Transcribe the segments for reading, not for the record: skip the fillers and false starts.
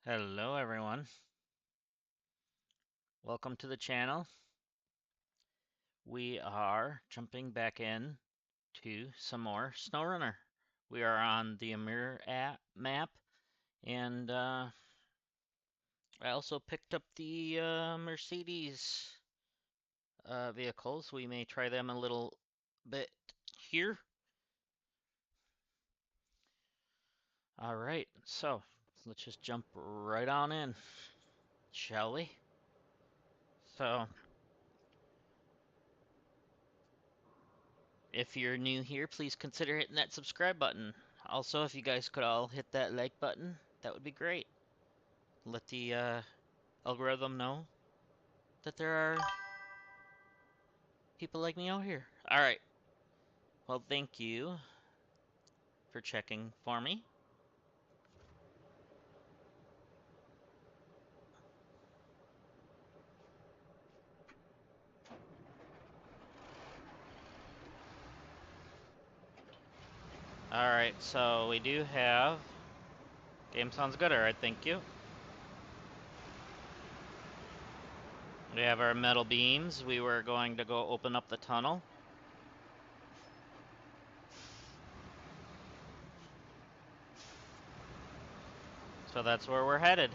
Hello everyone, welcome to the channel. We are jumping back in to some more Snowrunner. We are on the Amur map, and I also picked up the Mercedes vehicles. We may try them a little bit here. Alright, so let's just jump right on in, shall we? So, if you're new here, please consider hitting that subscribe button. Also, if you guys could all hit that like button, that would be great. Let the algorithm know that there are people like me out here. Alright. Well, thank you for checking for me. Alright, so we do have... Game sounds good, alright, thank you. We have our metal beams. We were going to go open up the tunnel. So that's where we're headed.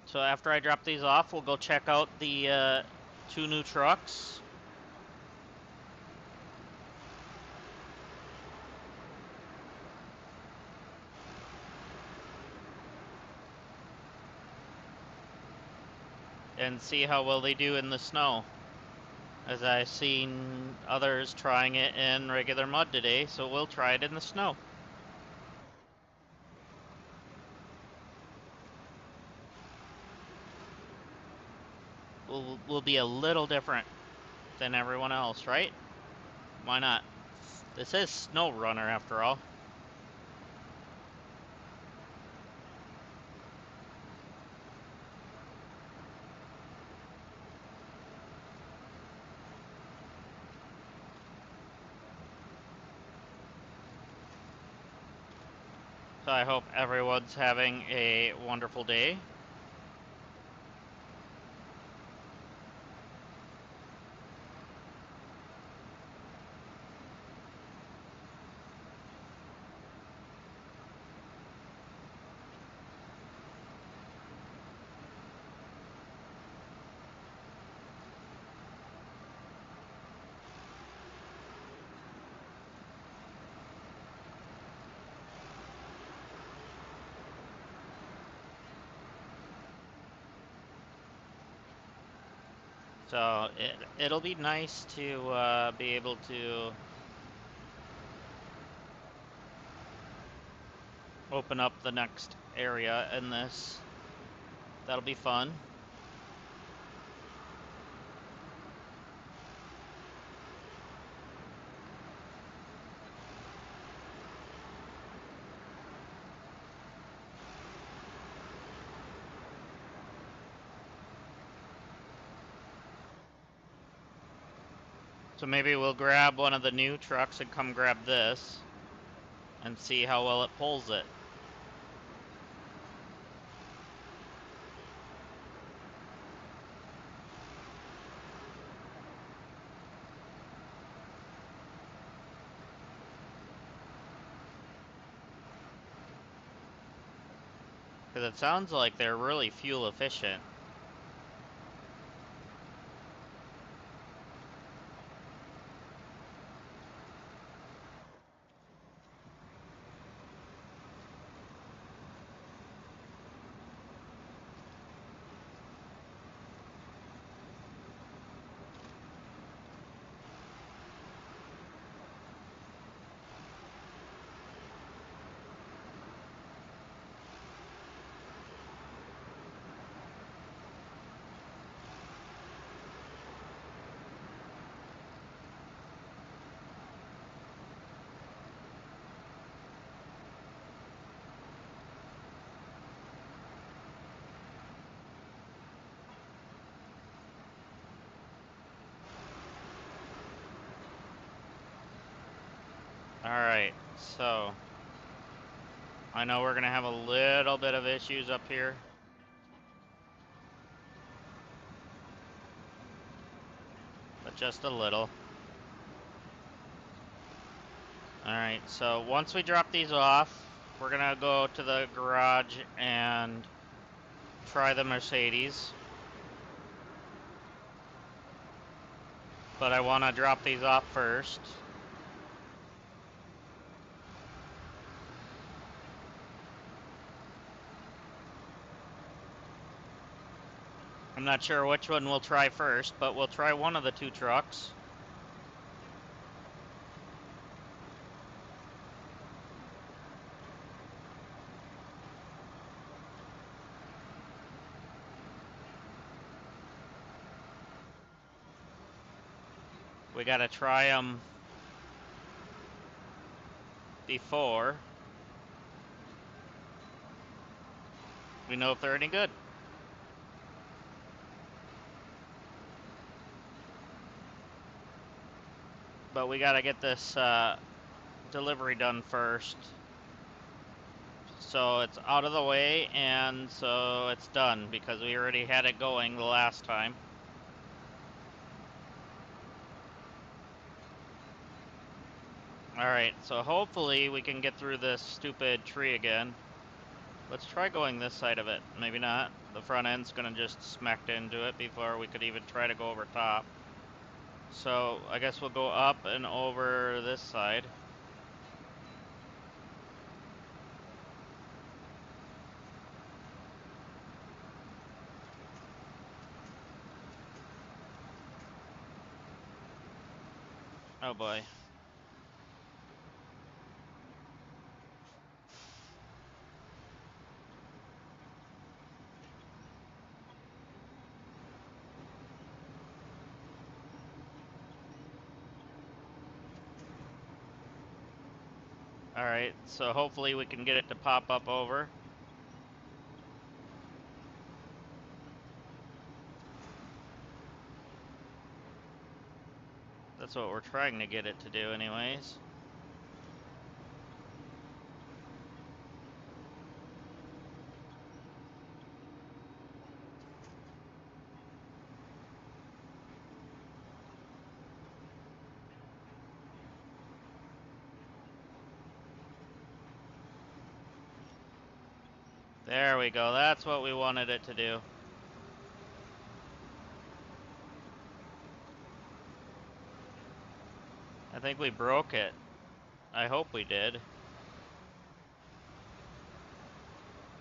So after I drop these off, we'll go check out the two new trucks. And see how well they do in the snow. As I've seen others trying it in regular mud today, so we'll try it in the snow. We'll be a little different than everyone else, right? Why not? This is Snowrunner after all. So I hope everyone's having a wonderful day. So it'll be nice to be able to open up the next area in this. That'll be fun. So maybe we'll grab one of the new trucks and come grab this and see how well it pulls it. Because it sounds like they're really fuel efficient. Alright, so I know we're gonna have a little bit of issues up here. But just a little. Alright, so once we drop these off, we're gonna go to the garage and try the Mercedes. But I want to drop these off first. I'm not sure which one we'll try first, but we'll try one of the two trucks. We gotta try them before we know if they're any good. But we gotta get this delivery done first. So it's out of the way, and so it's done, because we already had it going the last time. Alright, so hopefully we can get through this stupid tree again. Let's try going this side of it. Maybe not. The front end's gonna just smack into it before we could even try to go over top. So I guess we'll go up and over this side. Oh boy. Alright, so hopefully we can get it to pop up over. That's what we're trying to get it to do anyways. There we go, that's what we wanted it to do. I think we broke it. I hope we did.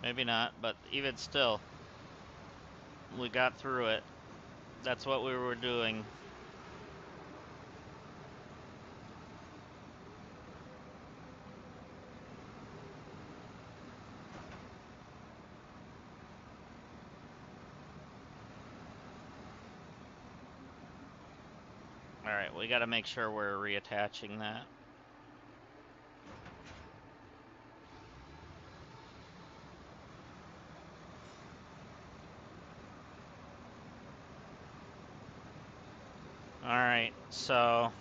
Maybe not, but even still, we got through it. That's what we were doing. Alright, we gotta make sure we're reattaching that. Alright, so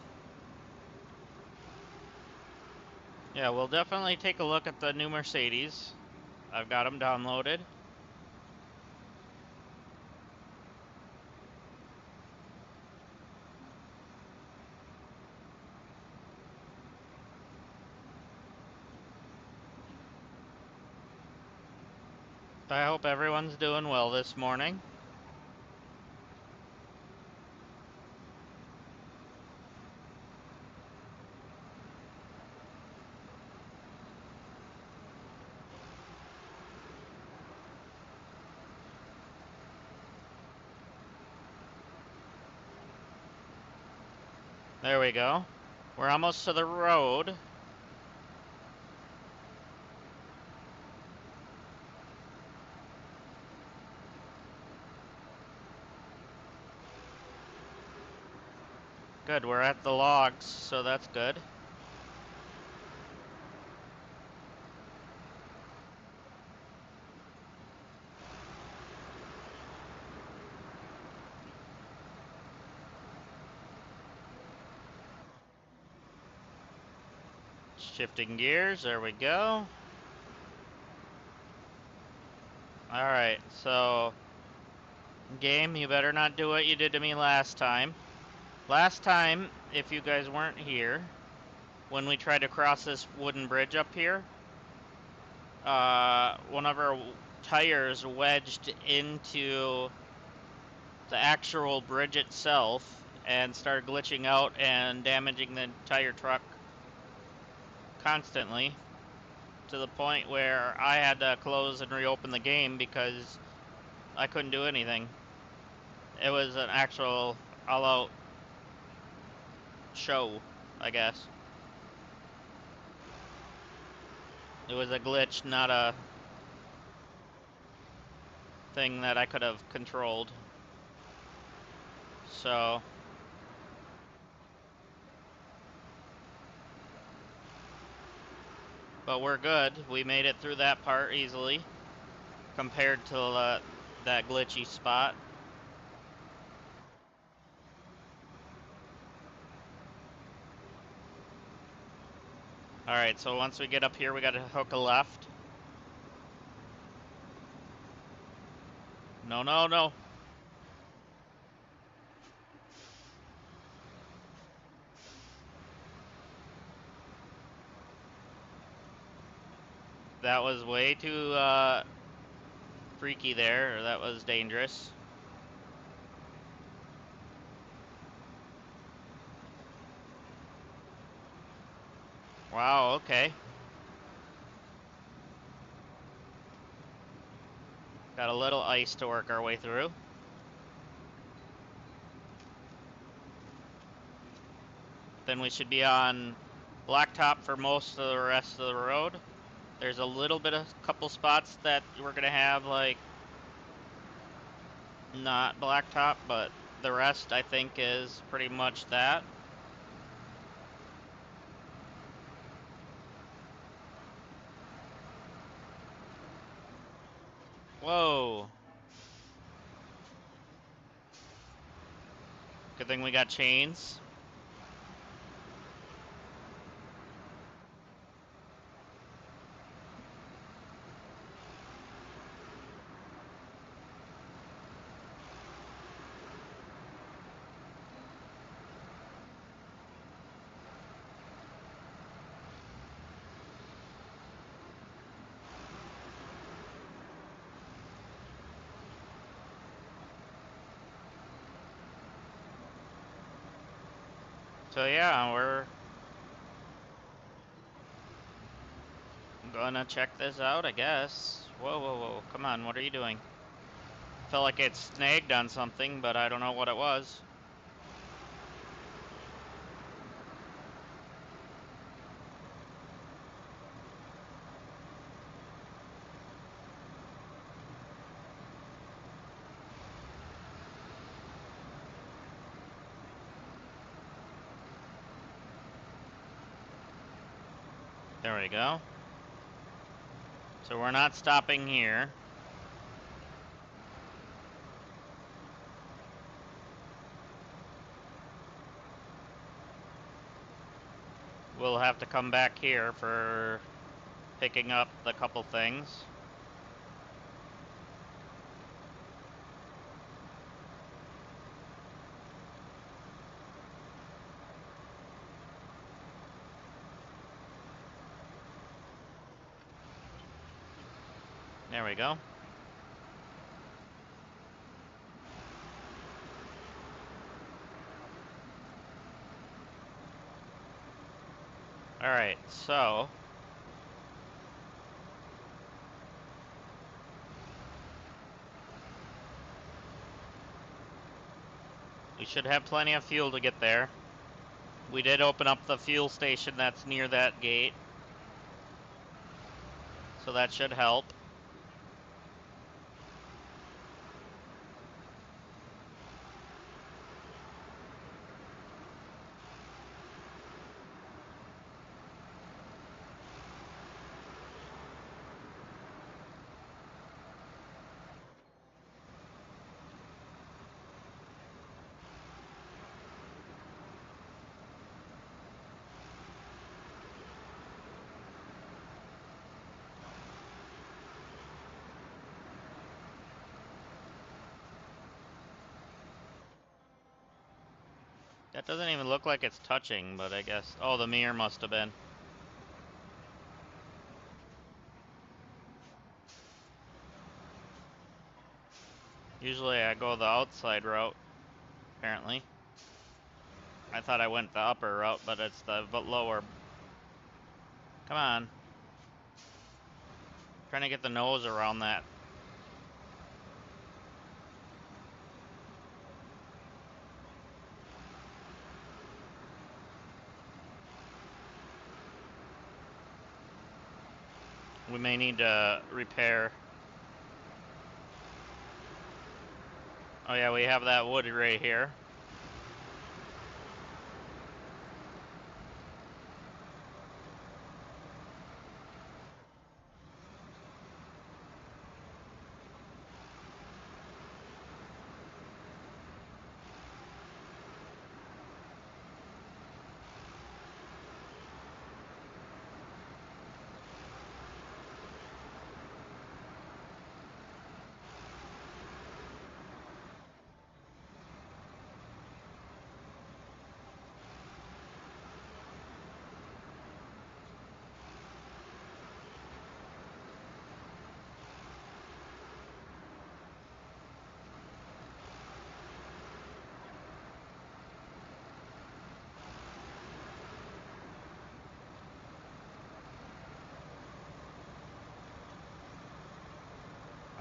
yeah, we'll definitely take a look at the new Mercedes. I've got them downloaded. I hope everyone's doing well this morning. There we go. We're almost to the road. Good, we're at the logs, so that's good. Shifting gears, there we go. Alright, so game, you better not do what you did to me last time. Last time, if you guys weren't here, when we tried to cross this wooden bridge up here, one of our tires wedged into the actual bridge itself and started glitching out and damaging the entire truck constantly, to the point where I had to close and reopen the game because I couldn't do anything. It was an actual all-out show, I guess. It was a glitch, not a thing that I could have controlled. So, but we're good. We made it through that part easily compared to that glitchy spot. Alright, so once we get up here, we gotta hook a left. No, no, no. That was way too, freaky there. Or that was dangerous. Wow, okay. Got a little ice to work our way through. Then we should be on blacktop for most of the rest of the road. There's a little bit of couple spots that we're gonna have like not blacktop, but the rest I think is pretty much that. Whoa. Good thing we got chains. So yeah, we're gonna check this out, I guess. Whoa, whoa, whoa. Come on, what are you doing? Felt like it snagged on something, but I don't know what it was. There we go. So we're not stopping here. We'll have to come back here for picking up the couple things. There we go. Alright, so we should have plenty of fuel to get there. We did open up the fuel station that's near that gate, so that should help. That doesn't even look like it's touching, but I guess... Oh, the mirror must have been. Usually I go the outside route, apparently. I thought I went the upper route, but it's the lower. Come on. Trying to get the nose around that. We may need to repair. Oh yeah, we have that wood right here.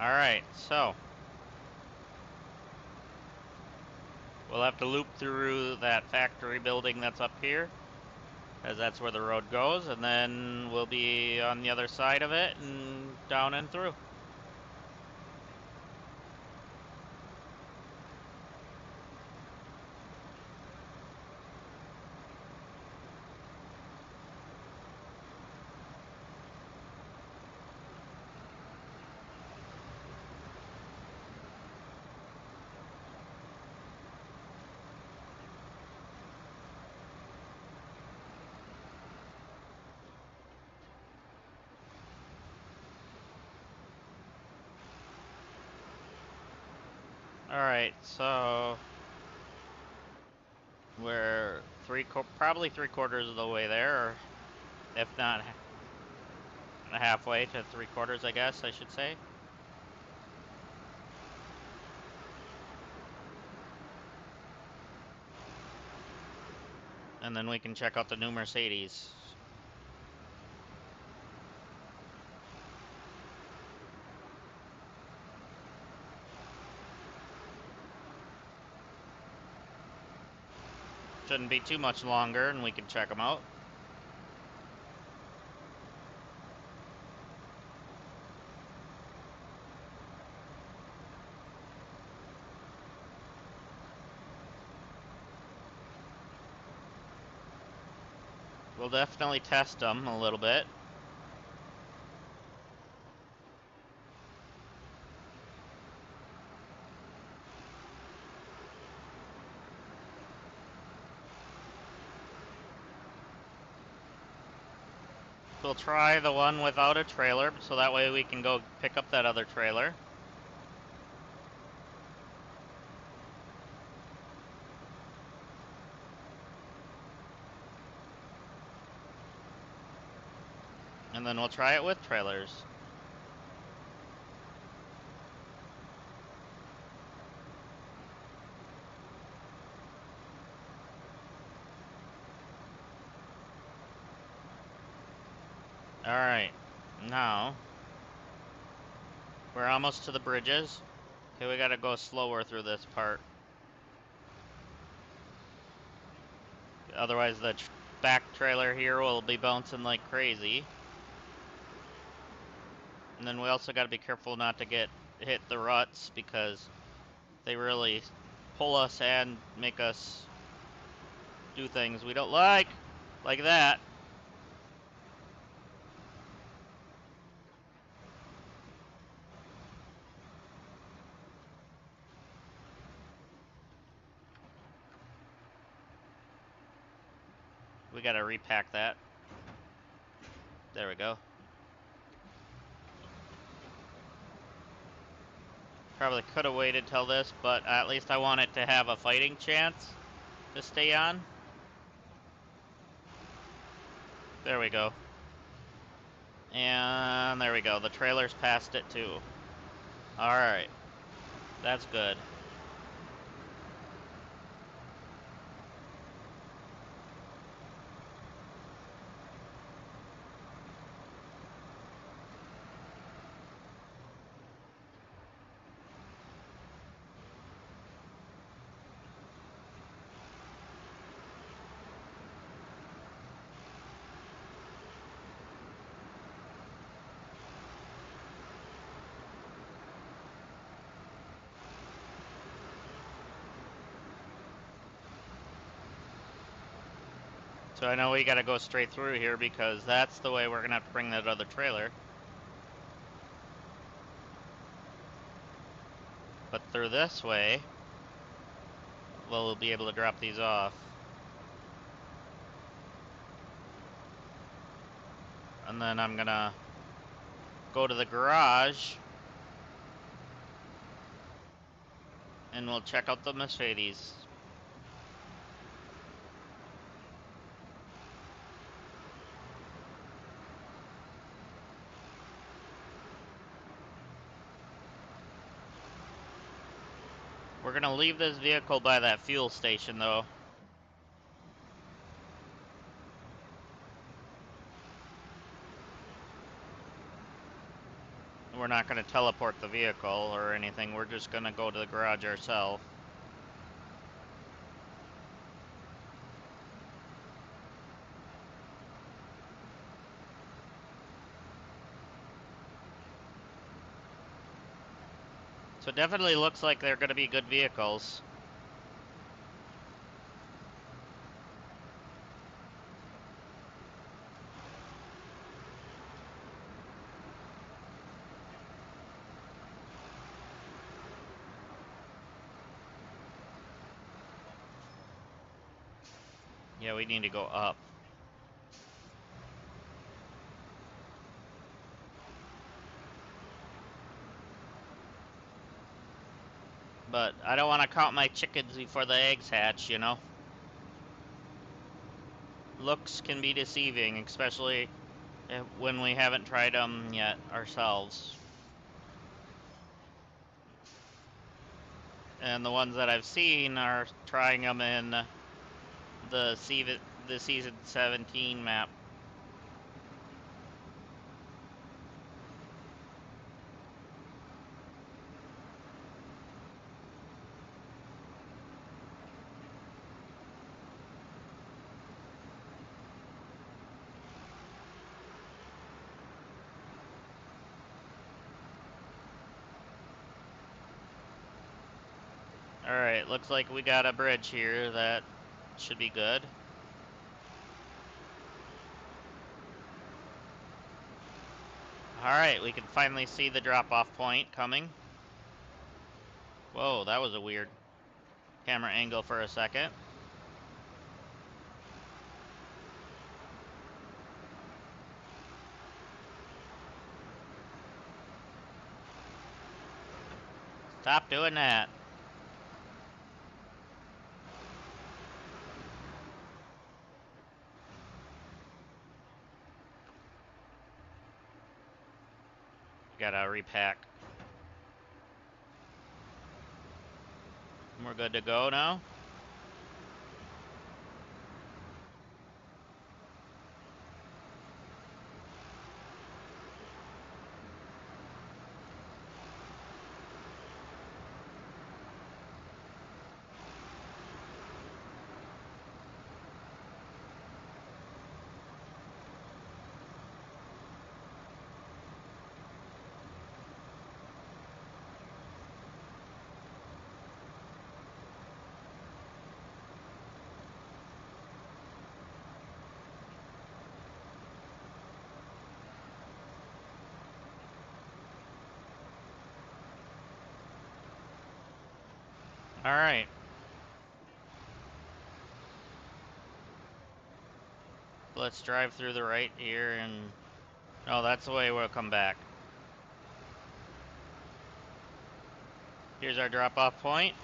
Alright, so we'll have to loop through that factory building that's up here, as that's where the road goes, and then we'll be on the other side of it and down and through. Alright, so we're probably 3/4 of the way there, or if not halfway to 3/4, I guess I should say. And then we can check out the new Mercedes. Shouldn't be too much longer, and we can check them out. We'll definitely test them a little bit. We'll try the one without a trailer, so that way we can go pick up that other trailer. And then we'll try it with trailers. Alright, now we're almost to the bridges. Okay, we gotta go slower through this part. Otherwise the back trailer here will be bouncing like crazy. And then we also gotta be careful not to hit the ruts, because they really pull us and make us do things we don't like that. We gotta repack that. There we go. Probably could have waited till this, but at least I want it to have a fighting chance. to stay on. There we go. And there we go. The trailer's past it too. Alright. That's good. So I know we gotta go straight through here because that's the way we're gonna have to bring that other trailer. But through this way, we'll be able to drop these off. And then I'm gonna go to the garage and we'll check out the Mercedes. We're gonna leave this vehicle by that fuel station though. We're not gonna teleport the vehicle or anything, we're just gonna go to the garage ourselves. So it definitely looks like they're gonna be good vehicles. Yeah, we need to go up. But I don't want to count my chickens before the eggs hatch, you know? Looks can be deceiving, especially when we haven't tried them yet ourselves. And the ones that I've seen are trying them in the Season 17 map. Alright, looks like we got a bridge here that should be good. Alright, we can finally see the drop-off point coming. Whoa, that was a weird camera angle for a second. Stop doing that. Gotta repack. We're good to go now. Alright. Let's drive through the right here and... Oh, that's the way we'll come back. Here's our drop-off point.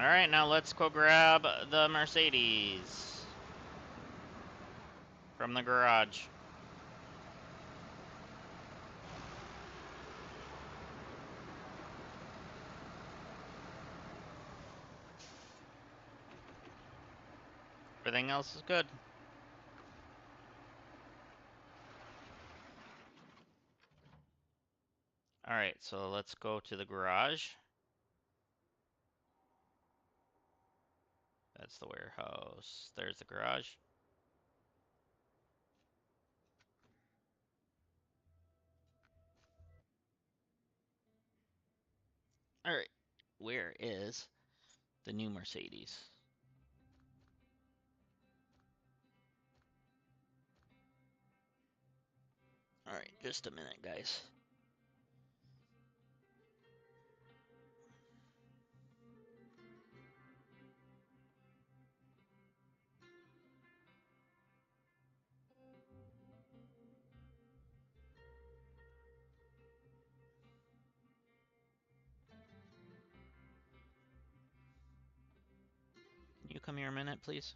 Alright, now let's go grab the Mercedes from the garage. Everything else is good. Alright, so let's go to the garage. That's the warehouse. There's the garage. Alright, where is the new Mercedes? Alright, just a minute, guys. Can you come here a minute, please?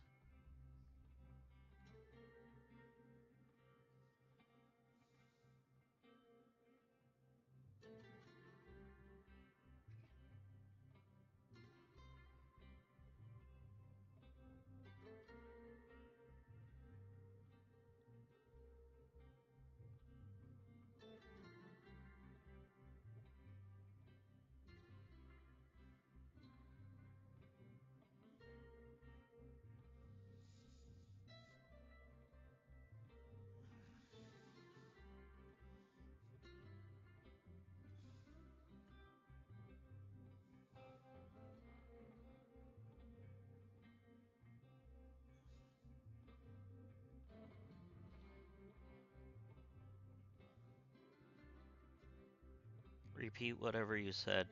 Repeat whatever you said.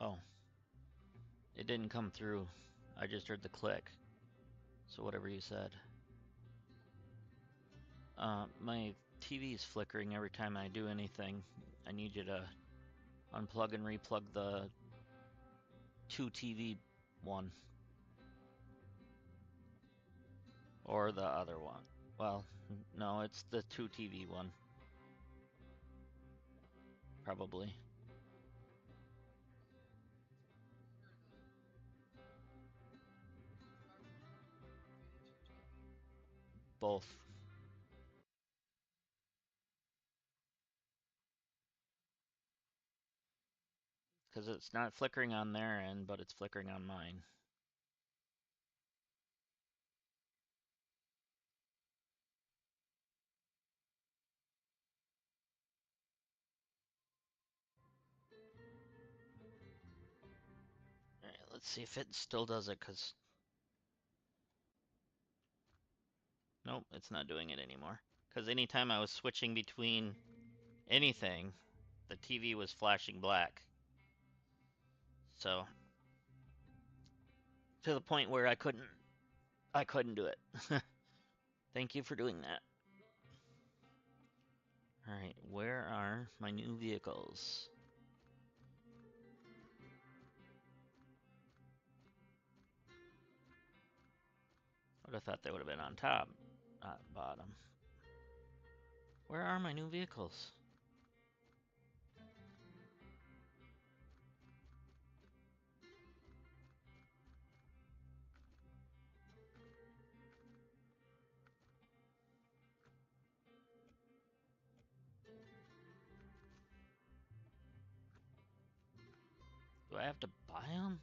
Oh, it didn't come through. I just heard the click. So whatever you said. My TV is flickering every time I do anything. I need you to unplug and replug the 2 TV one. Or the other one. Well, no, it's the 2 TV one. Probably. Both. Because it's not flickering on their end, but it's flickering on mine. Alright, let's see if it still does it, because... Nope, it's not doing it anymore. Because anytime I was switching between anything, the TV was flashing black. So... to the point where I couldn't do it. Thank you for doing that. Alright, where are my new vehicles? I would have thought they would have been on top, not bottom. Where are my new vehicles? Do I have to buy them?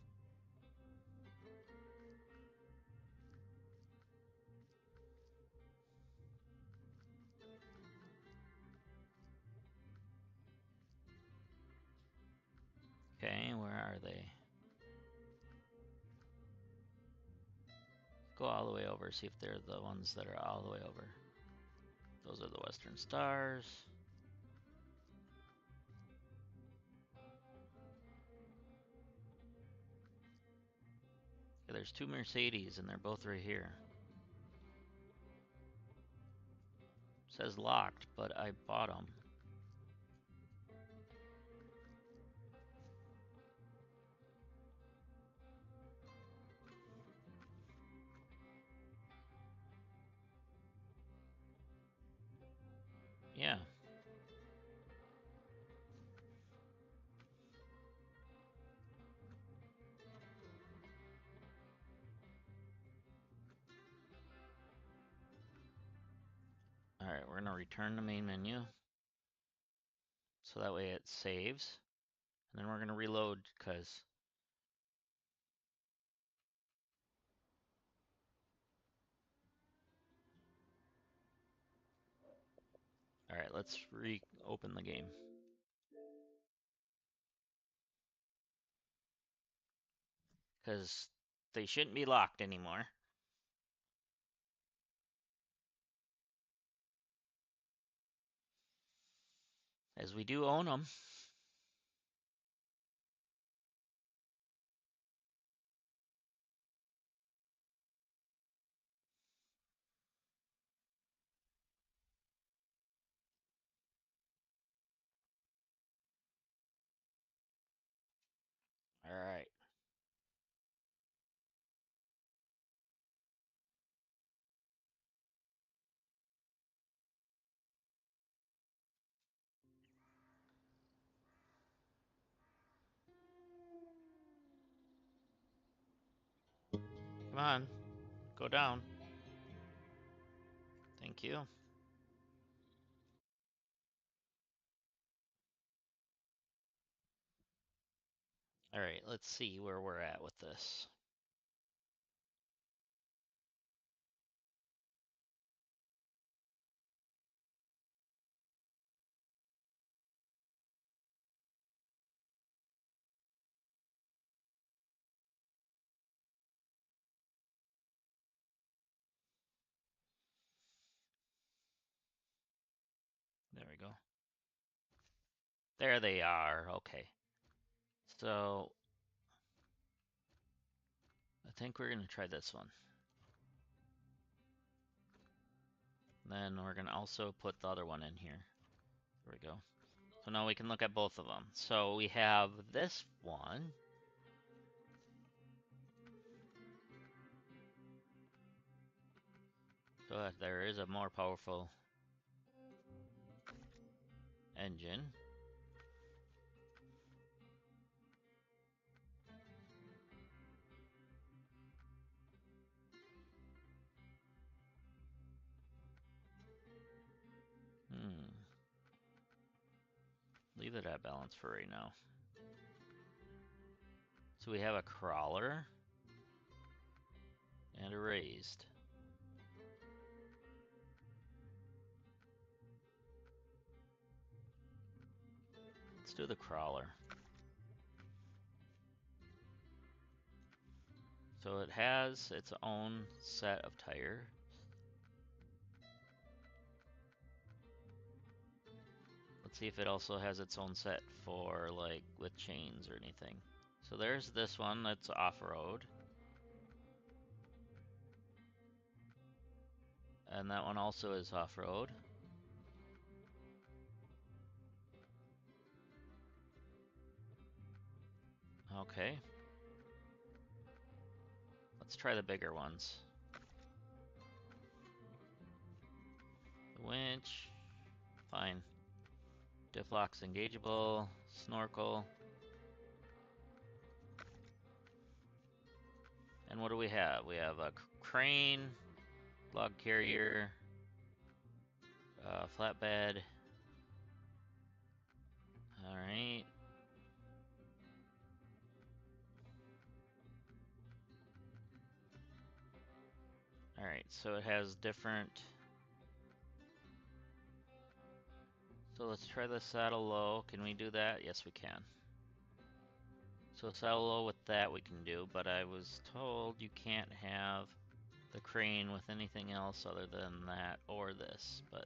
Okay, where are they? Go all the way over, see if they're the ones that are all the way over. Those are the western stars. Yeah, there's two Mercedes, and they're both right here. It says locked, but I bought them. Yeah. Alright, we're gonna return to main menu. So that way it saves. And then we're gonna reload, because alright, let's reopen the game. Because they shouldn't be locked anymore. As we do own them. Alright. Come on. Go down. Thank you. Alright, let's see where we're at with this. There we go. There they are. Okay. So I think we're gonna try this one. Then we're gonna also put the other one in here. There we go. So now we can look at both of them. So we have this one. So there is a more powerful engine. Leave it at balance for right now. So we have a crawler and a raised. Let's do the crawler. So it has its own set of tire. Let's see if it also has its own set for like with chains or anything. So there's this one that's off-road. And that one also is off-road. Okay. Let's try the bigger ones. The winch. Fine. Diff lock's engageable. Snorkel. And what do we have? We have a crane, log carrier, flatbed. Alright. Alright, so it has different... So let's try the saddle low. Can we do that? Yes, we can. So saddle low with that we can do, but I was told you can't have the crane with anything else other than that or this, but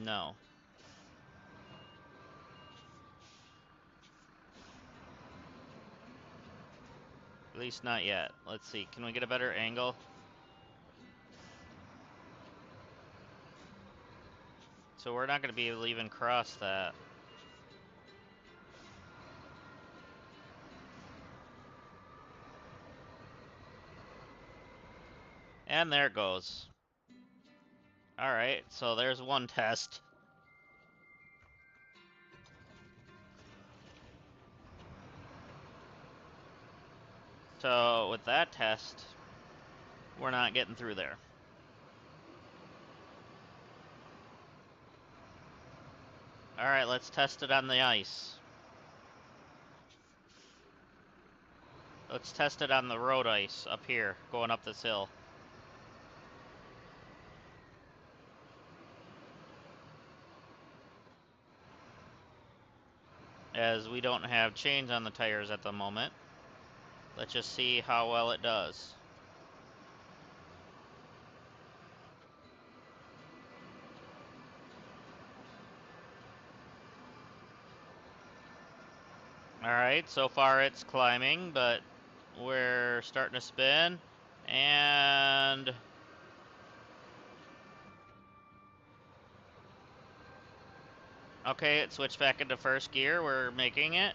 No. At least not yet. Let's see. Can we get a better angle? So we're not going to be able to even cross that. And there it goes. Alright, so there's one test. So with that test, we're not getting through there. Alright, let's test it on the ice. Let's test it on the road ice up here, going up this hill. As we don't have chains on the tires at the moment. Let's just see how well it does. Alright, so far it's climbing, but we're starting to spin. And... okay, it switched back into first gear. We're making it.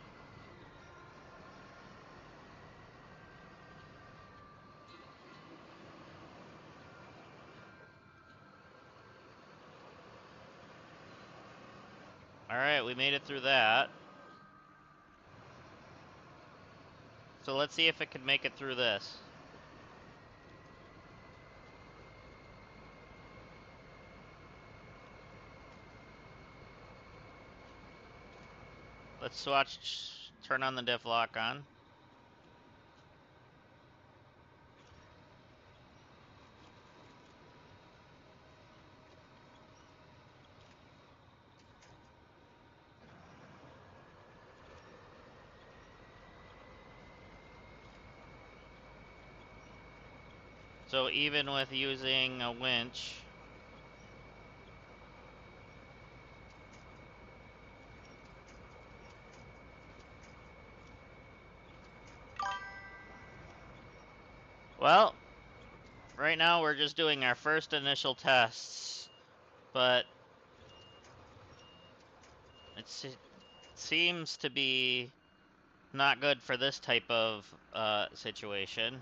Alright, we made it through that. So let's see if it can make it through this. Let's turn on the diff lock on. So even with using a winch, well, right now we're just doing our first initial tests, but it seems to be not good for this type of situation.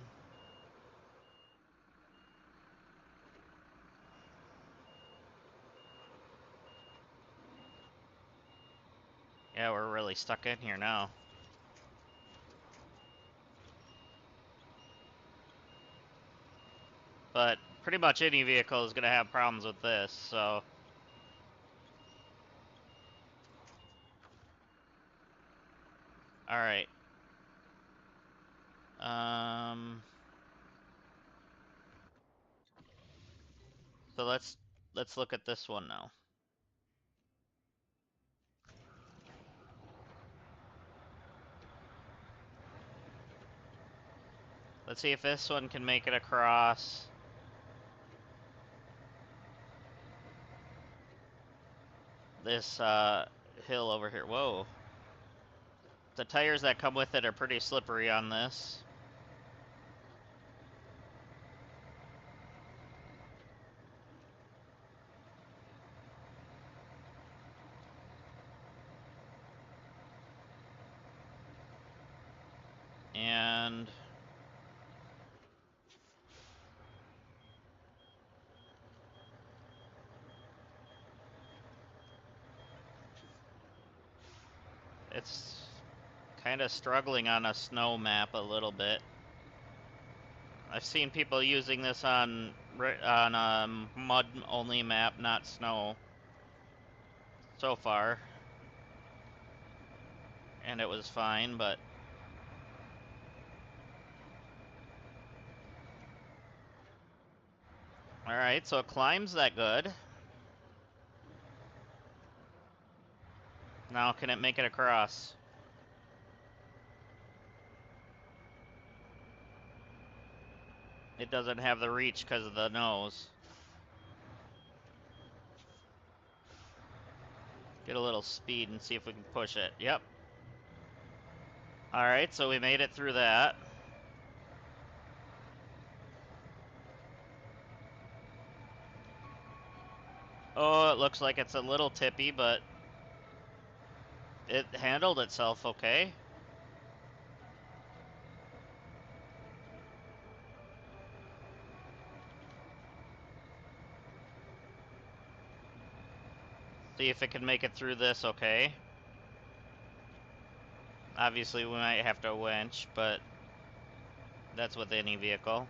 Yeah, we're really stuck in here now. But pretty much any vehicle is going to have problems with this, so... alright. So let's look at this one now. Let's see if this one can make it across. This hill over here. Whoa. The tires that come with it are pretty slippery on this. And it's kind of struggling on a snow map a little bit. I've seen people using this on a mud-only map, not snow, so far. And it was fine, but... alright, so it climbs that good. Now can it make it across? It doesn't have the reach because of the nose. Get a little speed and see if we can push it. Yep. Alright, so we made it through that. Oh, it looks like it's a little tippy, but it handled itself okay. See if it can make it through this okay. Obviously, we might have to winch, but that's with any vehicle.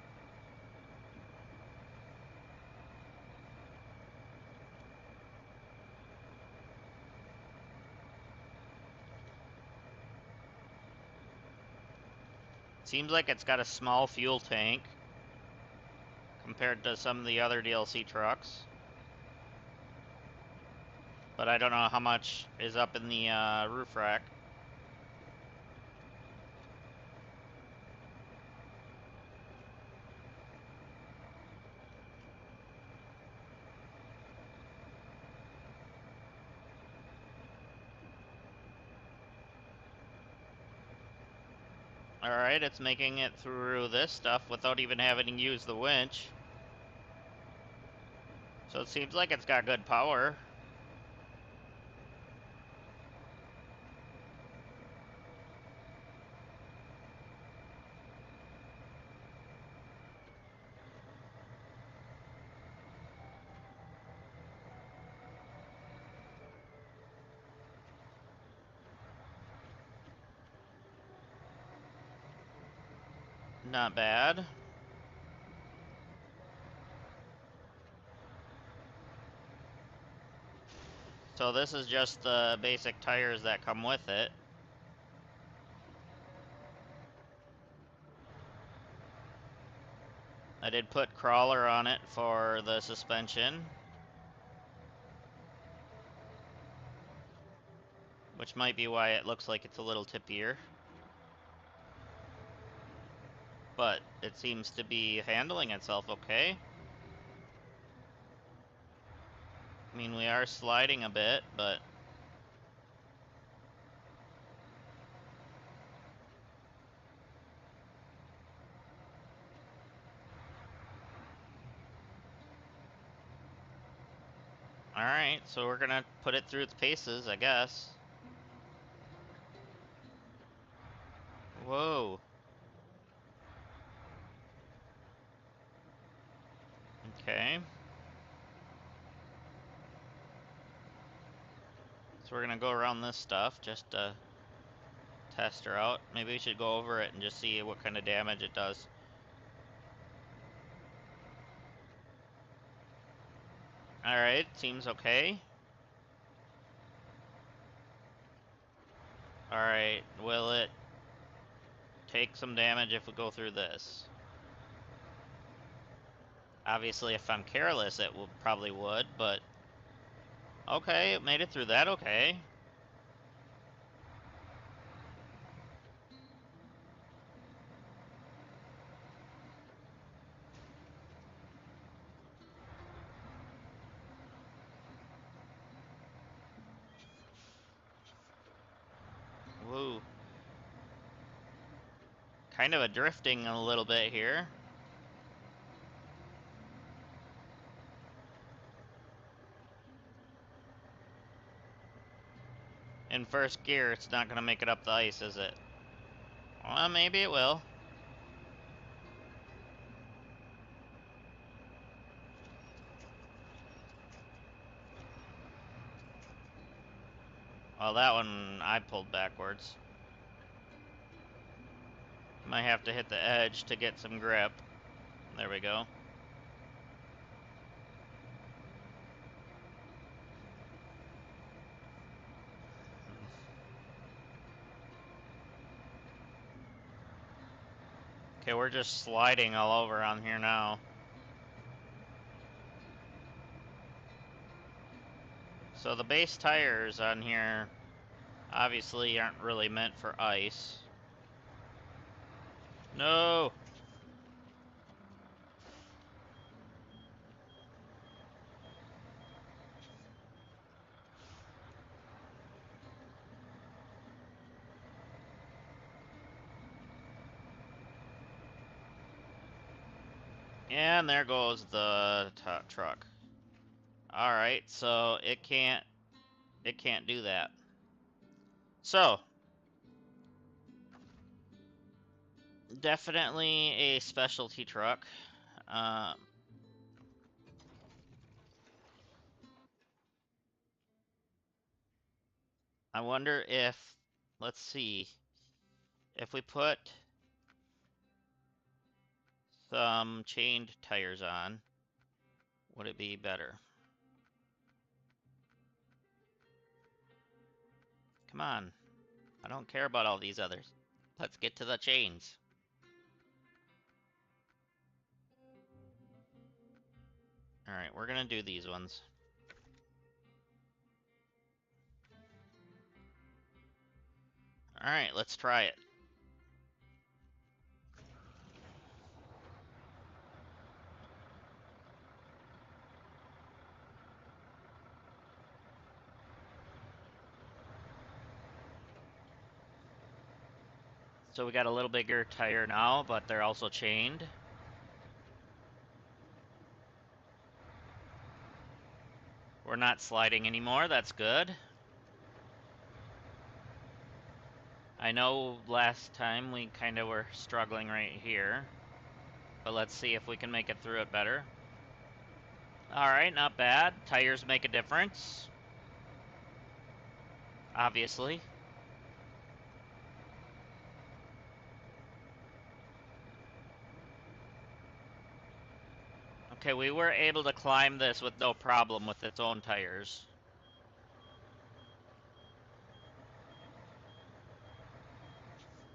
Seems like it's got a small fuel tank compared to some of the other DLC trucks. But I don't know how much is up in the roof rack. Alright, it's making it through this stuff without even having to use the winch. So it seems like it's got good power. Not bad. So this is just the basic tires that come with it. I did put crawler on it for the suspension, which might be why it looks like it's a little tippier. But it seems to be handling itself okay. I mean, we are sliding a bit, but alright, so we're gonna put it through its paces, I guess. Whoa. Okay. So we're gonna go around this stuff just to test her out. Maybe we should go over it and just see what kind of damage it does. Alright, seems okay. Alright, will it take some damage if we go through this? Obviously, if I'm careless, it will probably would, but okay, it made it through that okay. Woo. Kind of a drifting a little bit here. In first gear, it's not gonna make it up the ice, is it? Well, maybe it will. Well, that one I pulled backwards. Might have to hit the edge to get some grip. There we go. Okay, we're just sliding all over on here now. So the base tires on here obviously aren't really meant for ice. No! And there goes the truck. Alright, so it can't do that. So, definitely a specialty truck. I wonder if, let's see, if we put some chained tires on, would it be better? Come on. I don't care about all these others. Let's get to the chains. Alright, we're gonna do these ones. Alright, let's try it. So we got a little bigger tire now, but they're also chained. We're not sliding anymore, that's good. I know last time we kind of were struggling right here, but let's see if we can make it through it better. Alright, not bad. Tires make a difference. Obviously. Okay, we were able to climb this with no problem with its own tires.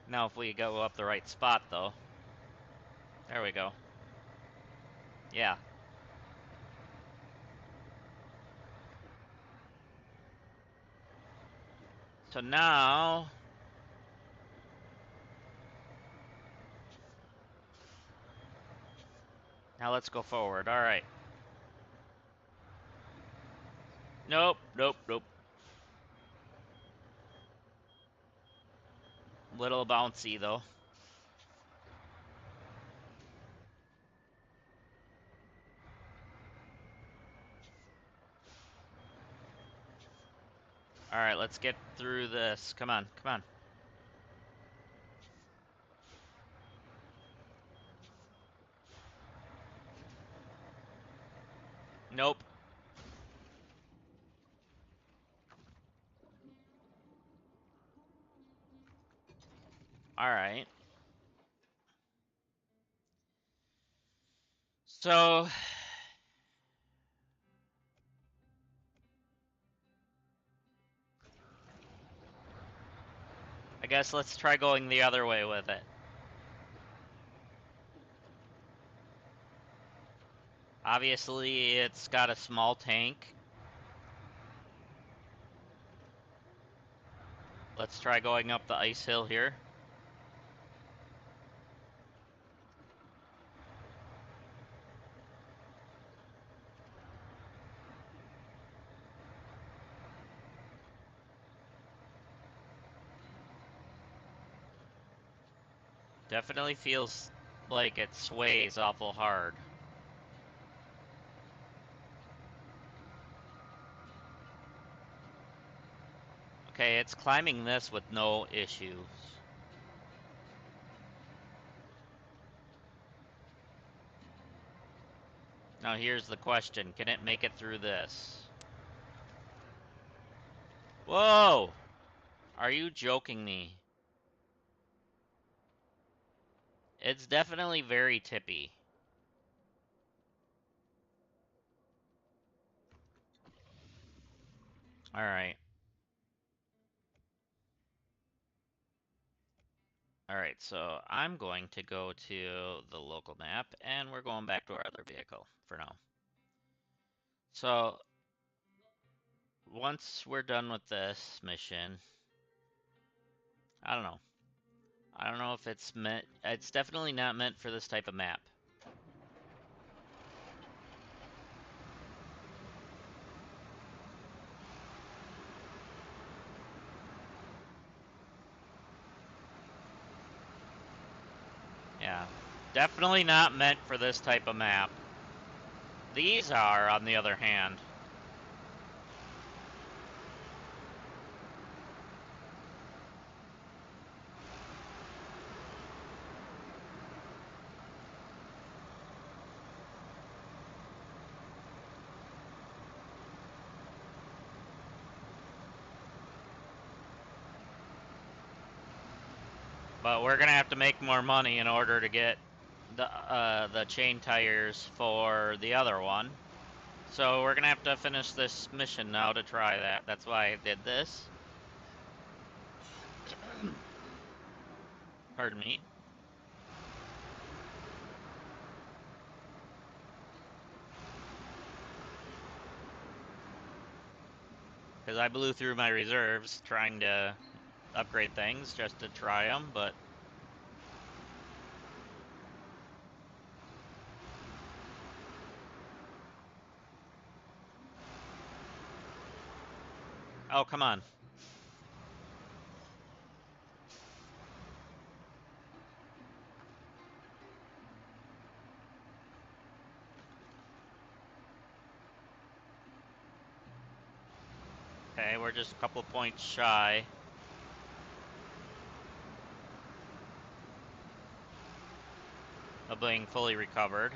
Now if we go up the right spot though. There we go. Yeah. So now let's go forward. Alright. Nope, nope, nope. Little bouncy though. Alright, let's get through this. Come on, come on. Nope. Alright. So I guess let's try going the other way with it. Obviously, it's got a small tank. Let's try going up the ice hill here. Definitely feels like it sways awful hard. Okay, it's climbing this with no issues. Now here's the question, can it make it through this? Whoa! Are you joking me? It's definitely very tippy. Alright. Alright, so I'm going to go to the local map, and we're going back to our other vehicle for now. So, once we're done with this mission, I don't know. I don't know if it's meant, it's definitely not meant for this type of map. Yeah. Definitely not meant for this type of map. These are, on the other hand. But we're gonna have to make more money in order to get the chain tires for the other one. So we're gonna have to finish this mission now to try that. That's why I did this. Pardon me. Because I blew through my reserves trying to upgrade things just to try them, but... Oh, come on. Okay, we're just a couple points shy. Of being fully recovered.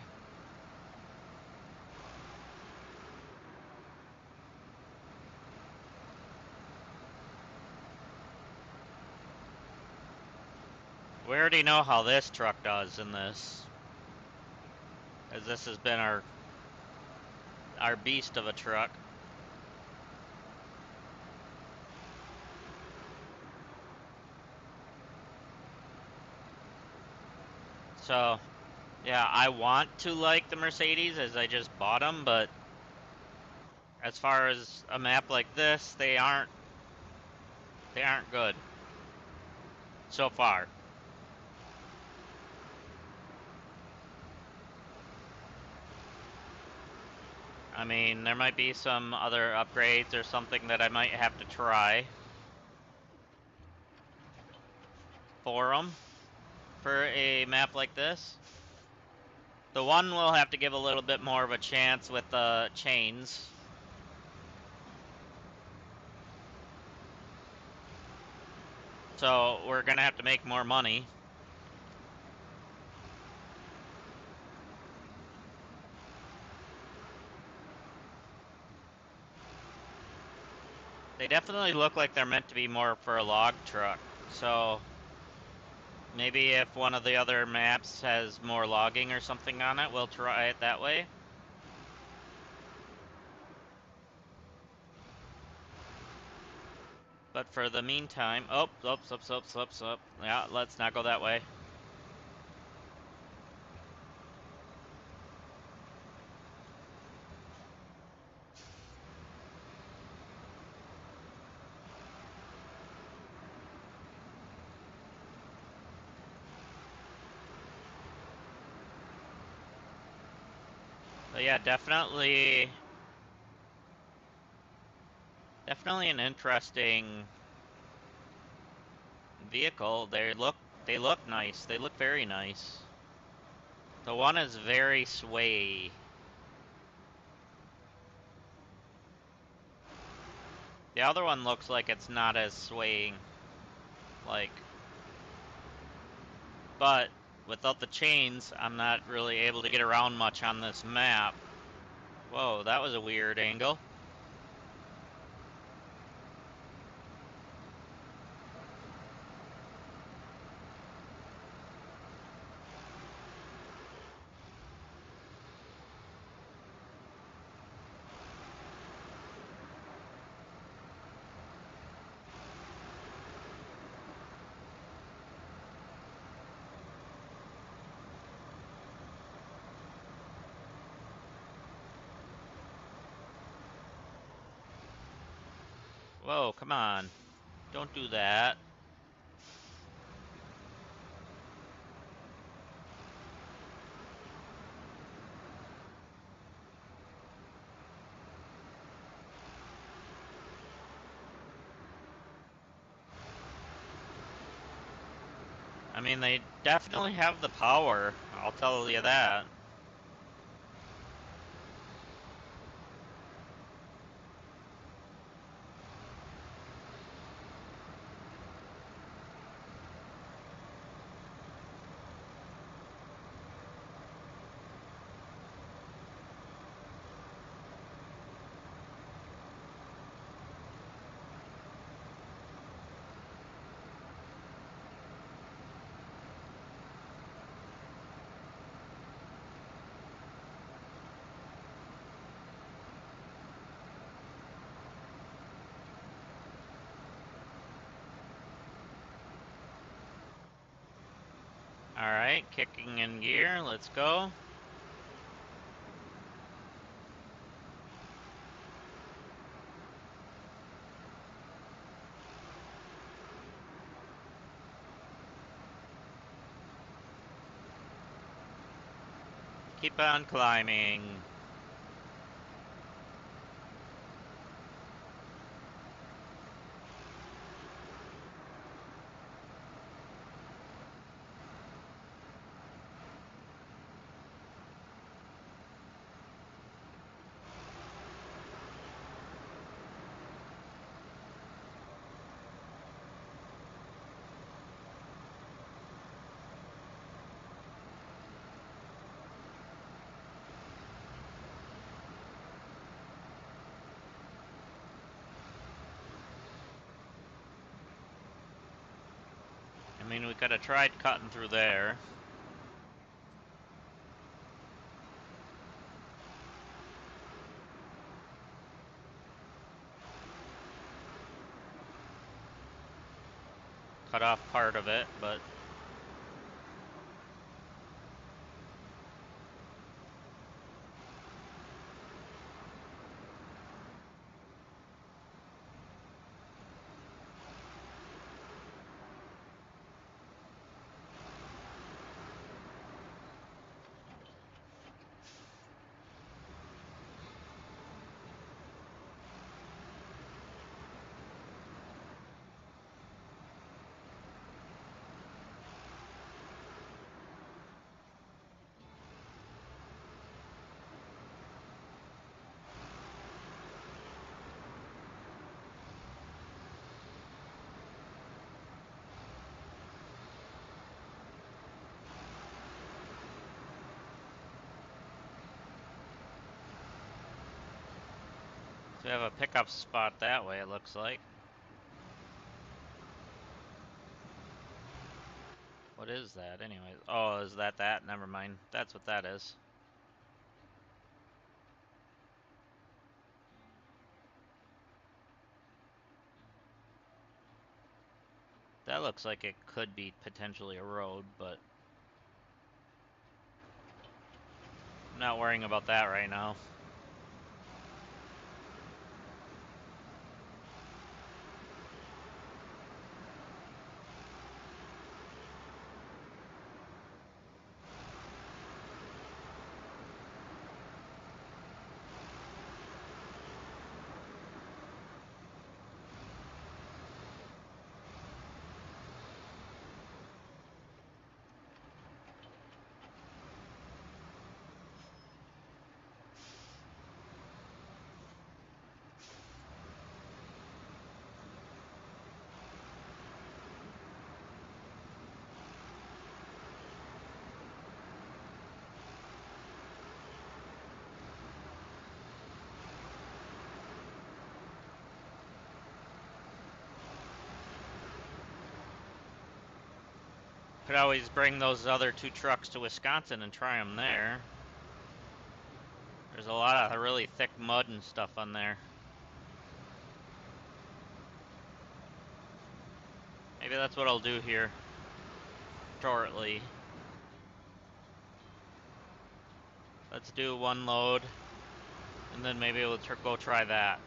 We already know how this truck does in this. As this has been our beast of a truck. So, yeah, I want to like the Mercedes as I just bought them, but as far as a map like this, they aren't good so far. I mean, there might be some other upgrades or something that I might have to try for them for a map like this. The one will have to give a little bit more of a chance with the chains. So we're gonna have to make more money. They definitely look like they're meant to be more for a log truck. So maybe if one of the other maps has more logging or something on it, we'll try it that way. But for the meantime, oh, slip. Yeah, let's not go that way. But yeah, definitely an interesting vehicle. They look nice. They look very nice. The one is very sway. The other one looks like it's not as swaying. Like, but without the chains, I'm not really able to get around much on this map. Whoa, that was a weird angle. Whoa, come on. Don't do that. I mean, they definitely have the power. I'll tell you that. Alright, kicking in gear, let's go. Keep on climbing. I mean, we could have tried cutting through there. Cut off part of it, but... we have a pickup spot that way, it looks like. What is that, anyways? Oh, is that that? Never mind. That's what that is. That looks like it could be potentially a road, but... I'm not worrying about that right now. Could always bring those other two trucks to Wisconsin and try them there. There's a lot of really thick mud and stuff on there. Maybe that's what I'll do here shortly. Let's do one load, and then maybe we'll go try that.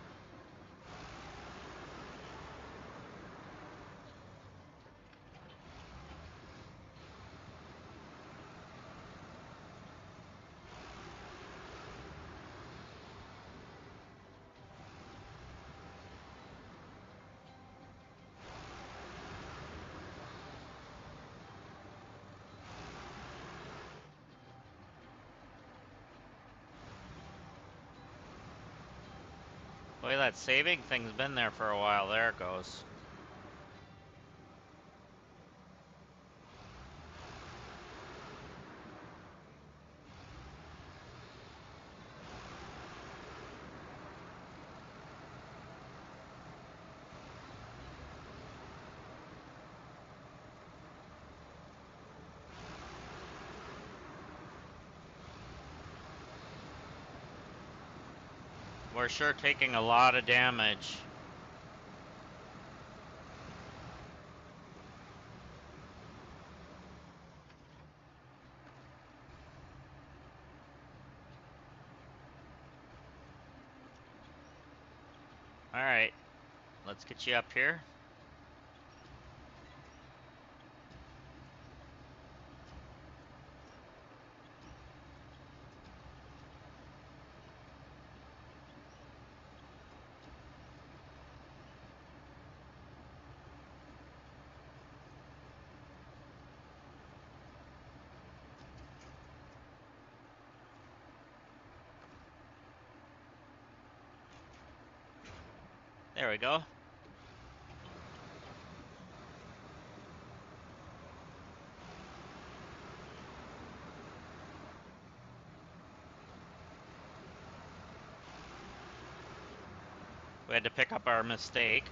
Boy, that saving thing's been there for a while. There it goes. We're sure taking a lot of damage. Alright, let's get you up here. There we go. We had to pick up our mistake.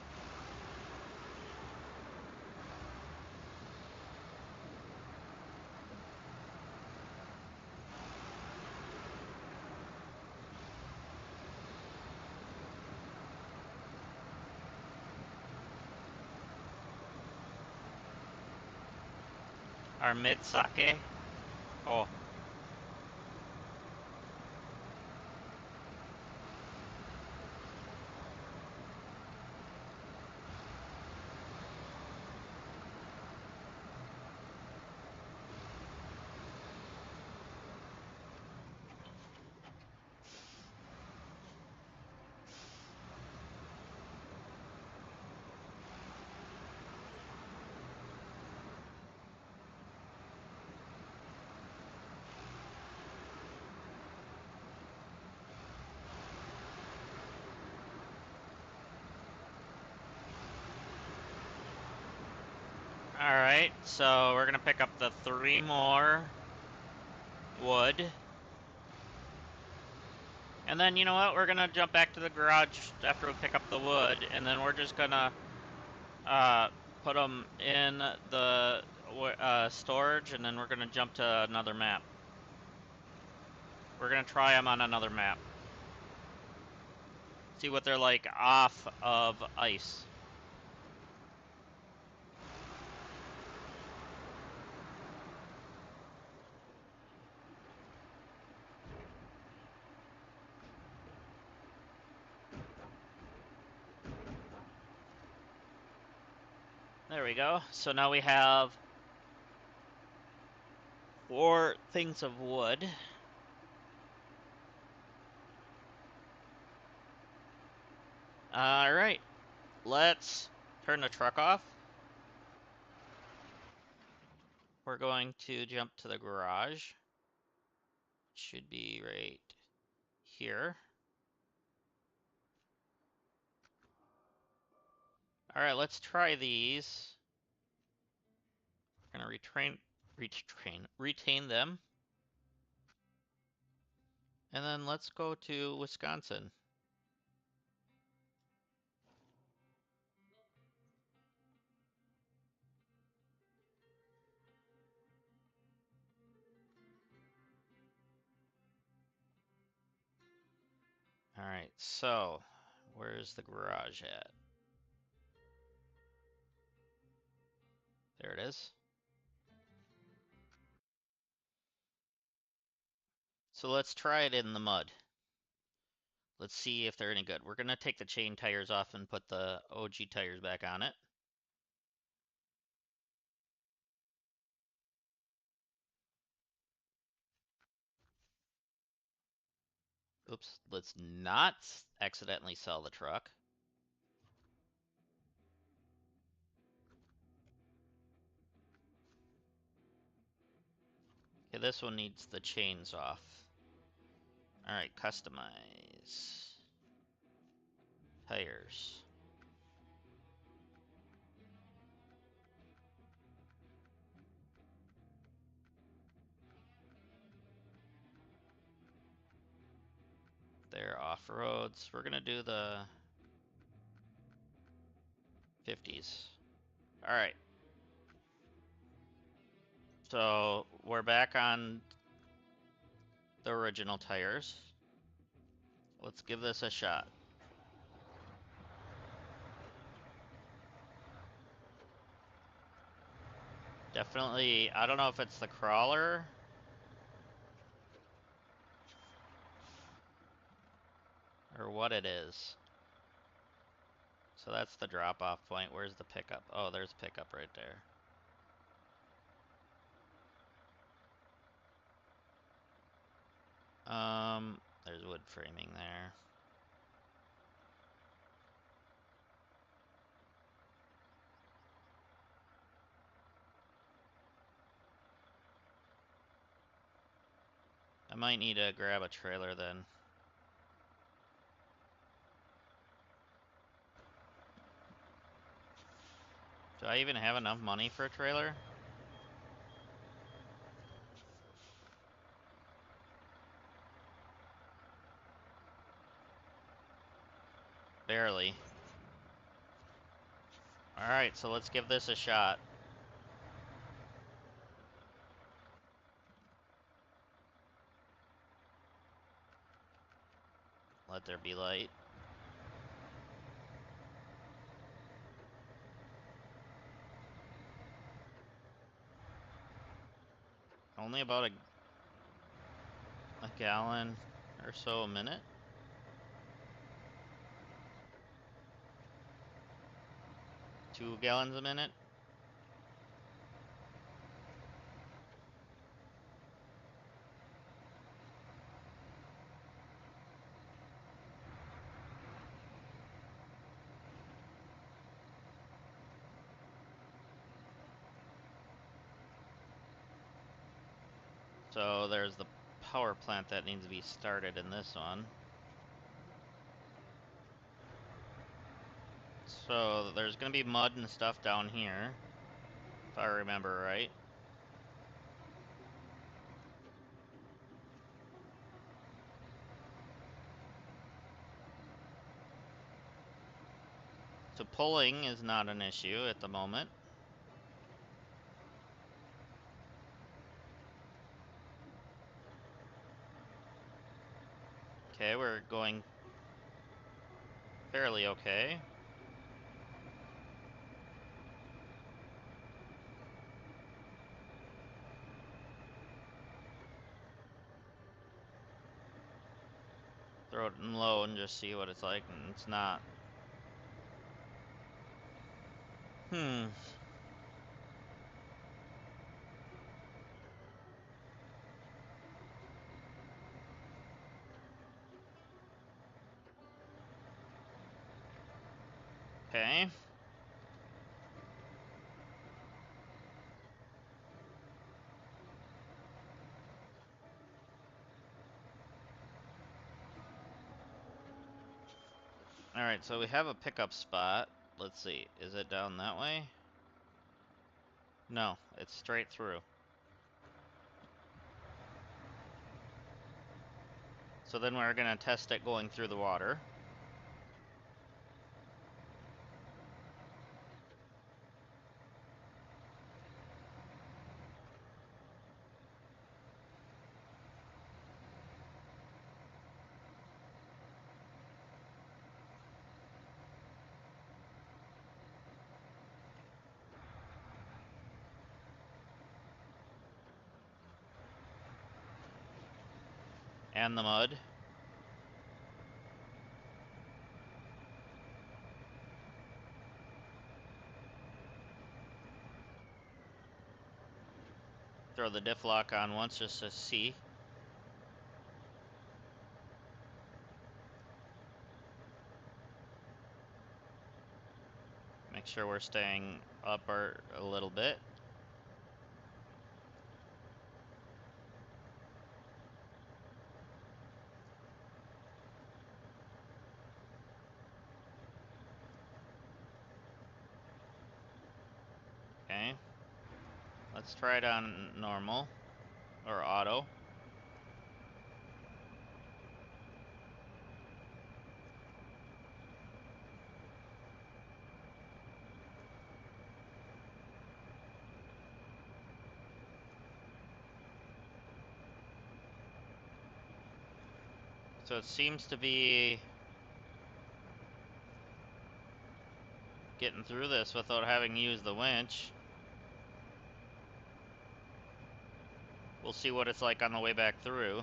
Our mid sake. Oh. Alright, so we're gonna pick up the 3 more wood. And then, you know what, we're gonna jump back to the garage after we pick up the wood, and then we're just gonna put them in the storage, and then we're gonna jump to another map. We're gonna try them on another map. See what they're like off of ice. There we go. So now we have 4 things of wood. Alright, let's turn the truck off. We're going to jump to the garage. Should be right here. Alright, let's try these. We're gonna retain them. And then let's go to Wisconsin. Alright, so where's the garage at? There it is. So let's try it in the mud. Let's see if they're any good. We're gonna take the chain tires off and put the OG tires back on it. Oops, let's not accidentally sell the truck. Okay, this one needs the chains off. Alright, customize. tires. They're off-roads. We're gonna do the 50s. All right. So we're back on the original tires. Let's give this a shot. Definitely, I don't know if it's the crawler or what it is. So that's the drop-off point. Where's the pickup? Oh, there's pickup right there. There's wood framing there. I might need to grab a trailer then. Do I even have enough money for a trailer? Barely. Alright, so let's give this a shot. Let there be light. Only about a gallon or so a minute. Two gallons a minute. So there's the power plant that needs to be started in this one. So there's gonna be mud and stuff down here, if I remember right. So pulling is not an issue at the moment. Okay, we're going fairly okay. Throw it in low and just see what it's like, and it's not. Okay. Alright, so we have a pickup spot. Let's see, is it down that way? No, it's straight through. So then we're gonna test it going through the water. And the mud. Throw the diff lock on once just to see. Make sure we're staying up a little bit. Let's try it on normal or auto. So it seems to be getting through this without having used the winch. We'll see what it's like on the way back through.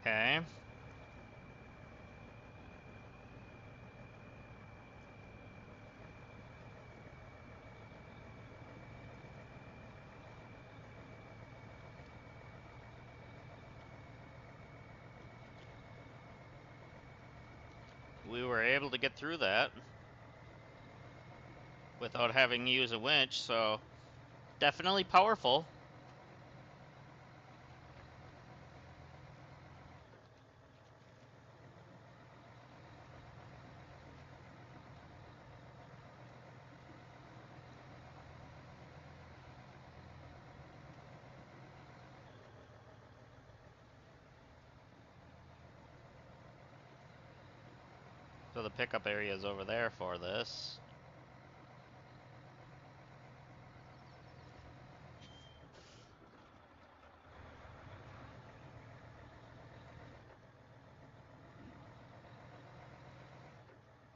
Okay. We were able to get through that without having to use a winch, so definitely powerful. So the pickup area is over there for this.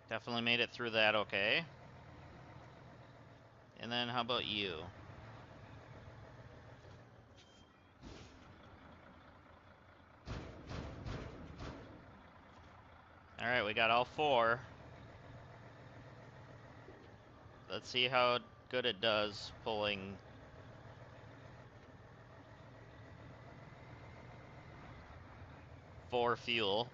Definitely made it through that okay. And then how about you? Alright, we got all 4. Let's see how good it does pulling. For fuel.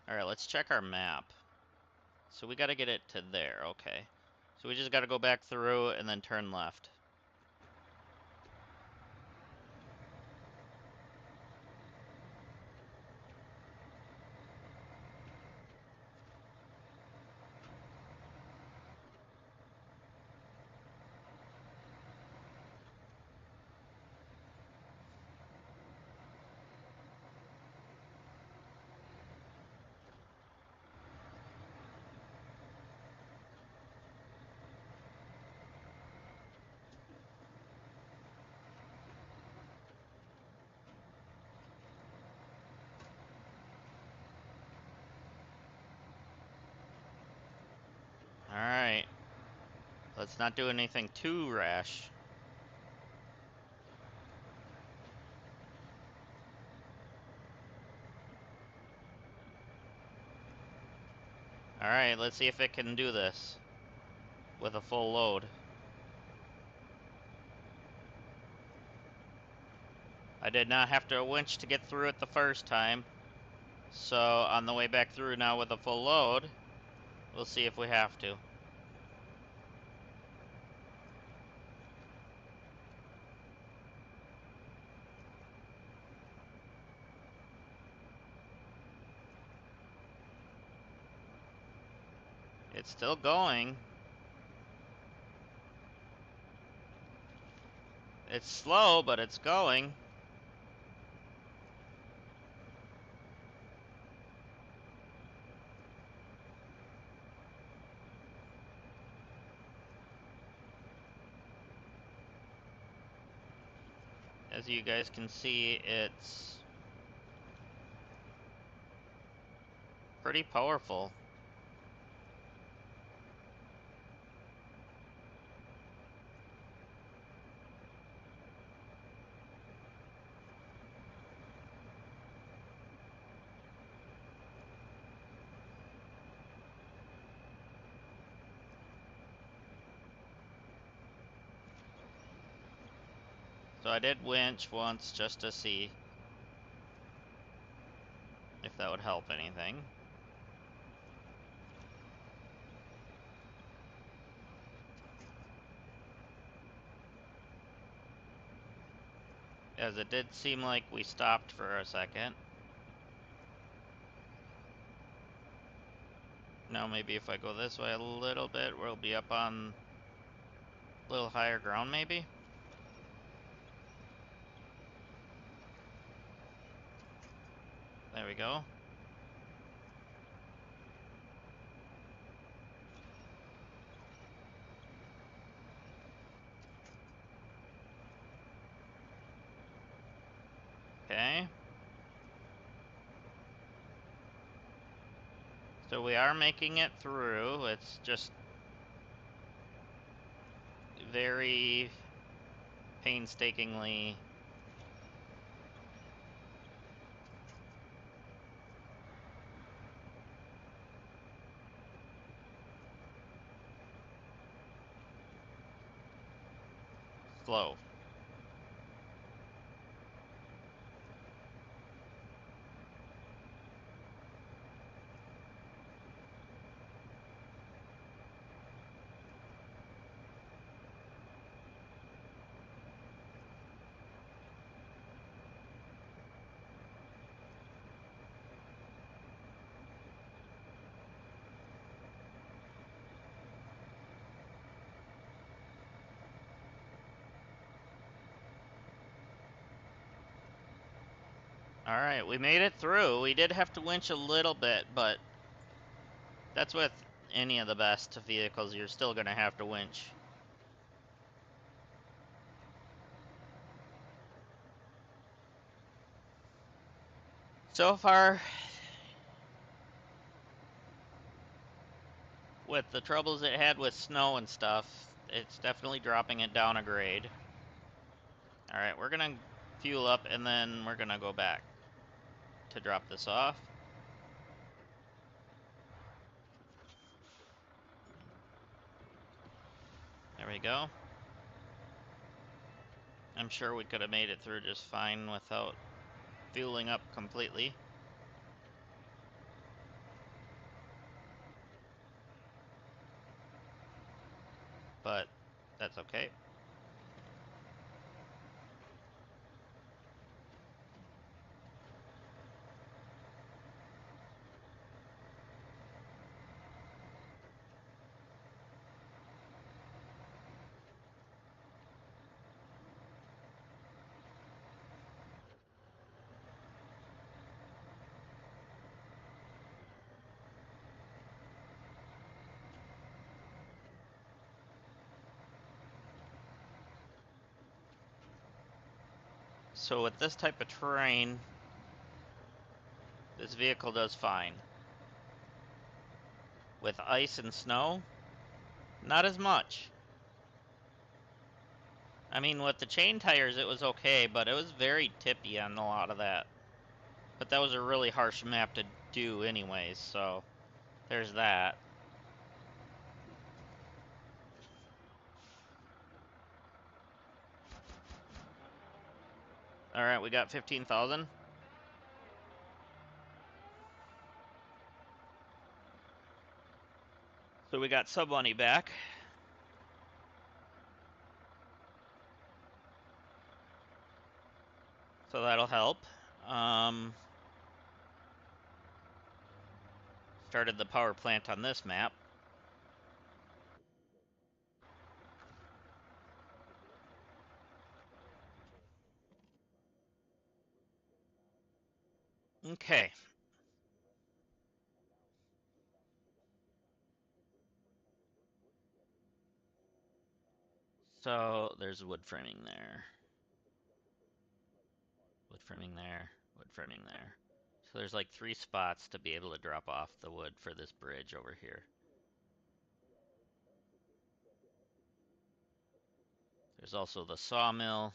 Alright, let's check our map. So we gotta get it to there, okay. So we just gotta go back through and then turn left. Alright. Let's not do anything too rash. Alright, let's see if it can do this with a full load. I did not have to winch to get through it the first time. So on the way back through now with a full load, we'll see if we have to. It's still going. It's slow, but it's going. As you guys can see, it's pretty powerful. So I did winch once just to see if that would help anything. As it did seem like we stopped for a second. Now maybe if I go this way a little bit, we'll be up on a little higher ground maybe? There we go. Okay. So we are making it through. It's just very painstakingly slow. Alright, we made it through. We did have to winch a little bit, but that's with any of the best vehicles. You're still gonna have to winch. So far, with the troubles it had with snow and stuff, it's definitely dropping it down a grade. Alright, we're gonna fuel up and then we're gonna go back to drop this off. There we go. I'm sure we could have made it through just fine without fueling up completely. But that's okay. So with this type of terrain, this vehicle does fine. With ice and snow, not as much. I mean, with the chain tires, it was okay, but it was very tippy on a lot of that. But that was a really harsh map to do anyways, so there's that. Alright, we got 15,000. So we got sub money back. So that'll help. Started the power plant on this map. Okay. So there's wood framing there. Wood framing there. Wood framing there. So there's like 3 spots to be able to drop off the wood for this bridge over here. There's also the sawmill.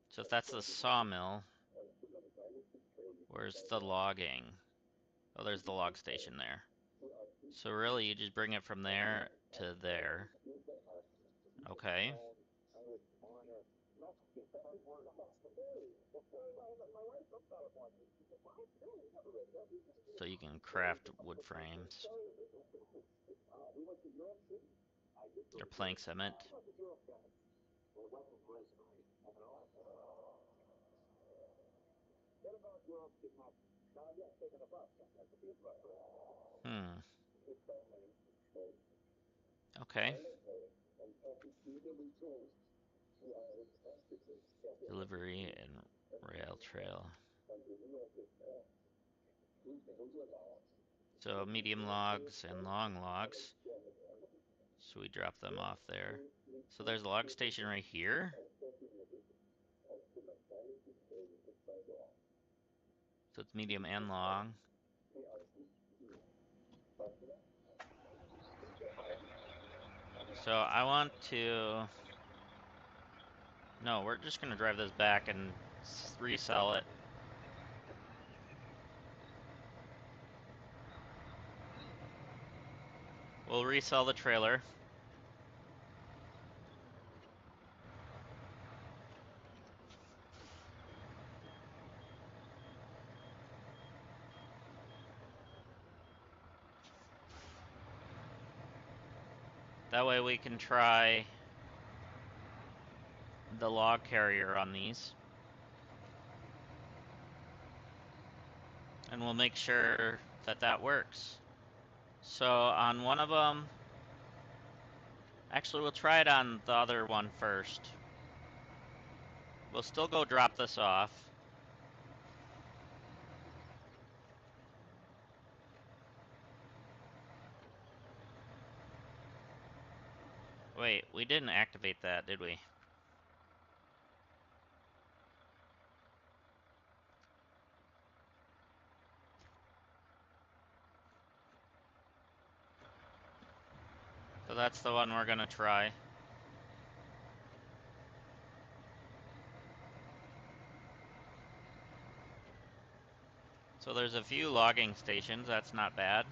So if that's the sawmill, where's the logging? Oh, there's the log station there. So really, you just bring it from there to there. Okay. So you can craft wood frames. Or planks, I meant. Hmm. Okay. Delivery and rail trail. So medium logs and long logs. So we drop them off there. So there's a log station right here. So it's medium and long. So I want to... No, we're just gonna drive this back and resell it. We'll resell the trailer. That way we can try the log carrier on these. And we'll make sure that that works. So on one of them, actually we'll try it on the other one first. We'll still go drop this off. Wait, we didn't activate that, did we? So that's the one we're gonna try. So there's a few logging stations, that's not bad.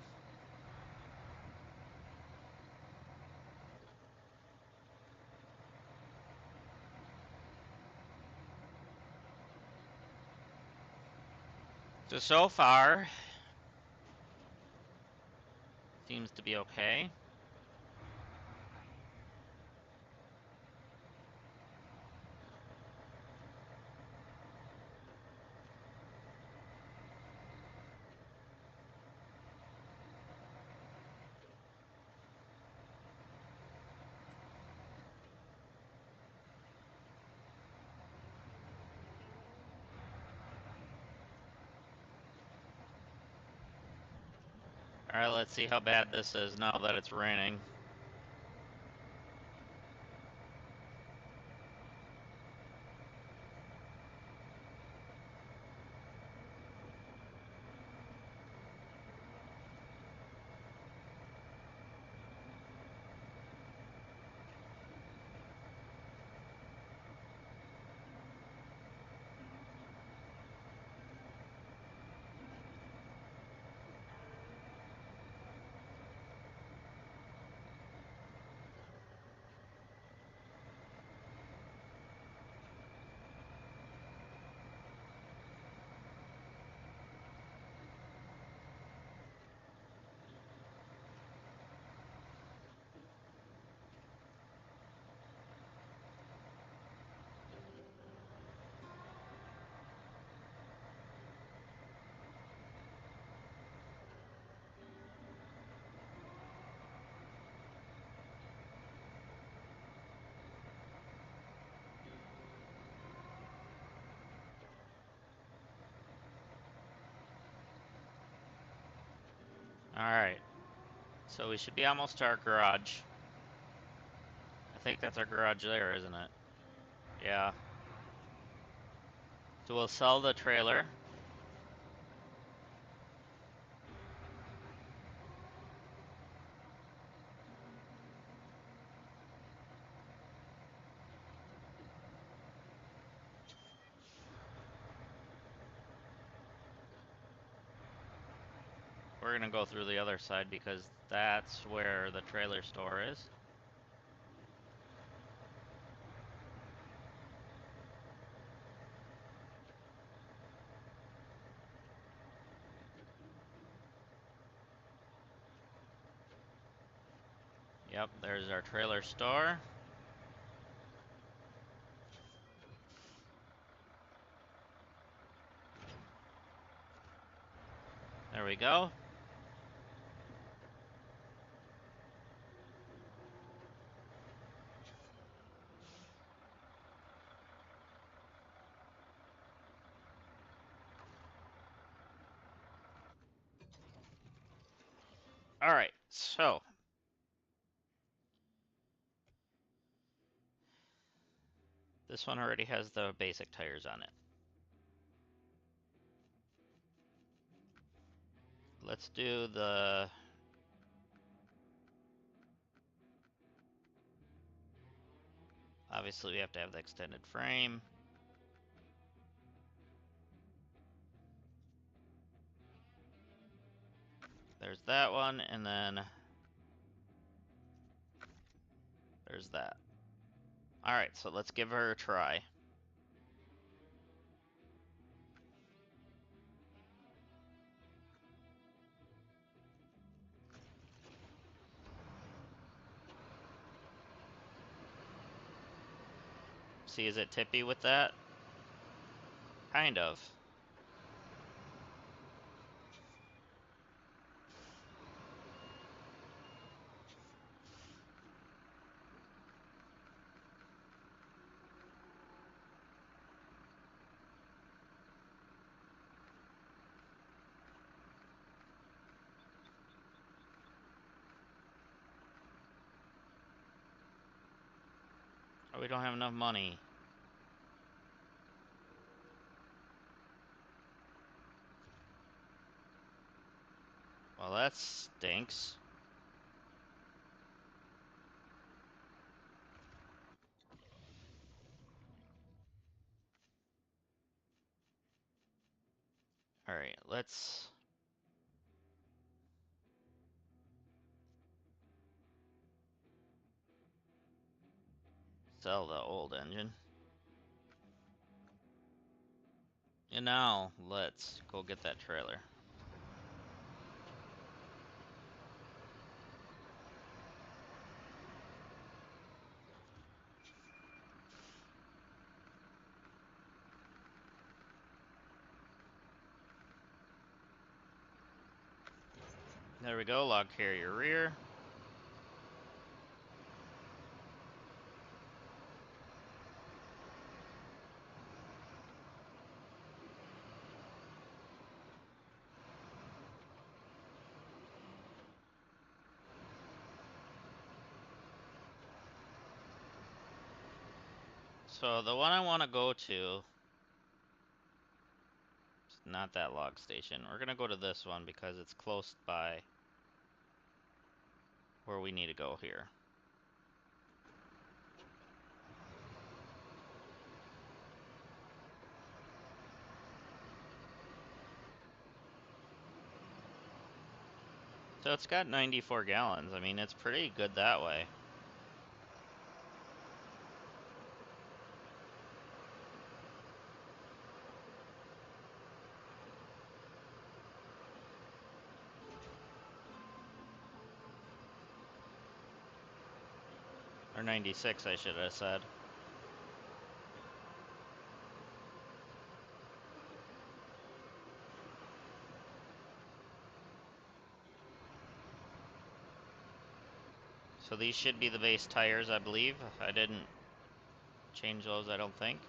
So far, seems to be okay. Alright, let's see how bad this is now that it's raining. Alright, so we should be almost to our garage. I think that's our garage there, isn't it? Yeah. So we'll sell the trailer. We're gonna go through the other side because that's where the trailer store is. Yep, there's our trailer store. There we go. Alright, so this one already has the basic tires on it. Let's do the... Obviously we have to have the extended frame. There's that one, and then there's that. Alright, so let's give her a try. See, is it tippy with that? Kind of. Oh, we don't have enough money. Well, that stinks. Alright, let's... sell the old engine. And now, let's go get that trailer. There we go, log carrier rear. So the one I want to go to, it's not that log station. We're gonna go to this one because it's close by where we need to go here. So it's got 94 gallons. I mean, it's pretty good that way. Or 96, I should have said. So these should be the base tires, I believe. I didn't change those, I don't think.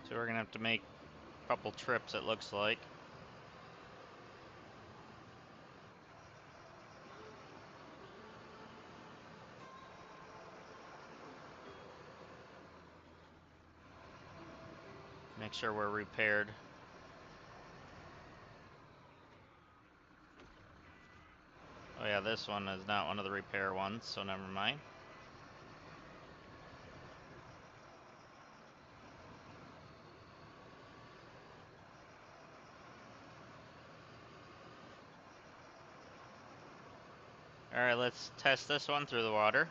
So we're gonna have to make a couple trips, it looks like. Make sure we're repaired. Oh yeah, this one is not one of the repair ones, so never mind. Alright, let's test this one through the water.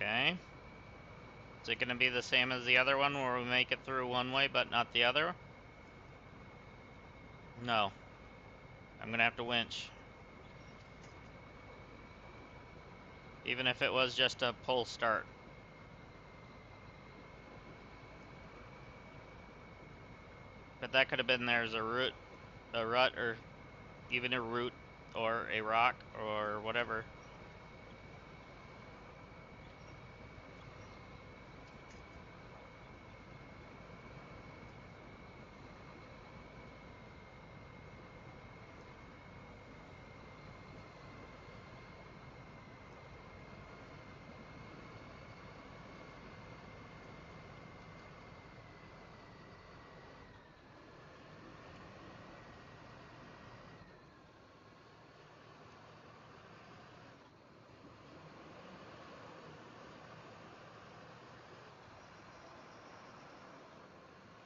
Okay. Is it gonna be the same as the other one where we make it through one way but not the other? No. I'm gonna have to winch. Even if it was just a pull start. But that could have been there as a rut, or even a root, or a rock, or whatever.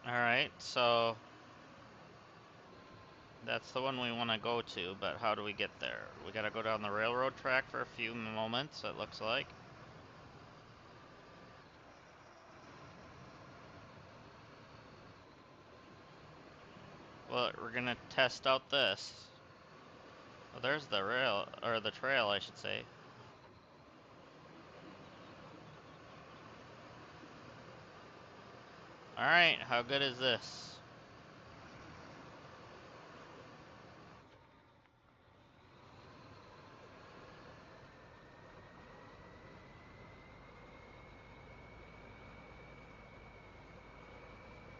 Alright, so that's the one we want to go to, but how do we get there? We gotta go down the railroad track for a few moments, it looks like. Well, we're gonna test out this. Well, there's the rail, or the trail, I should say. Alright, how good is this?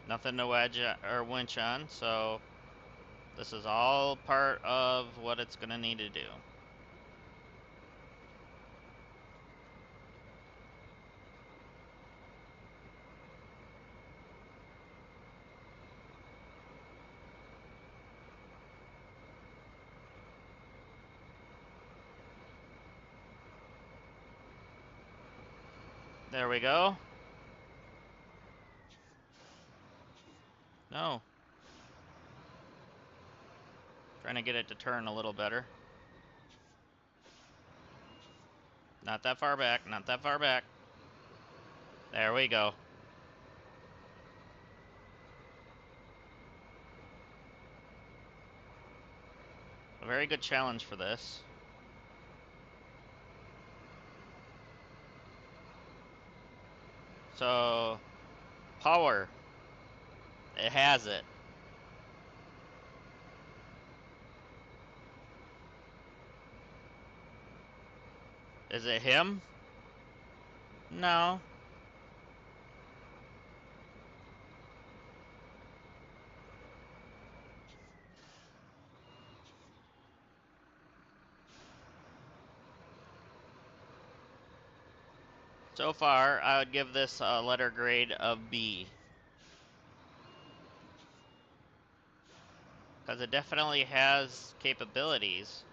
Nothing to wedge or winch on, so this is all part of what it's gonna need to do. There we go. No. Trying to get it to turn a little better. Not that far back, not that far back. There we go. A very good challenge for this. So, power. It has it. Is it him? No. So far, I would give this a letter grade of B. because it definitely has capabilities,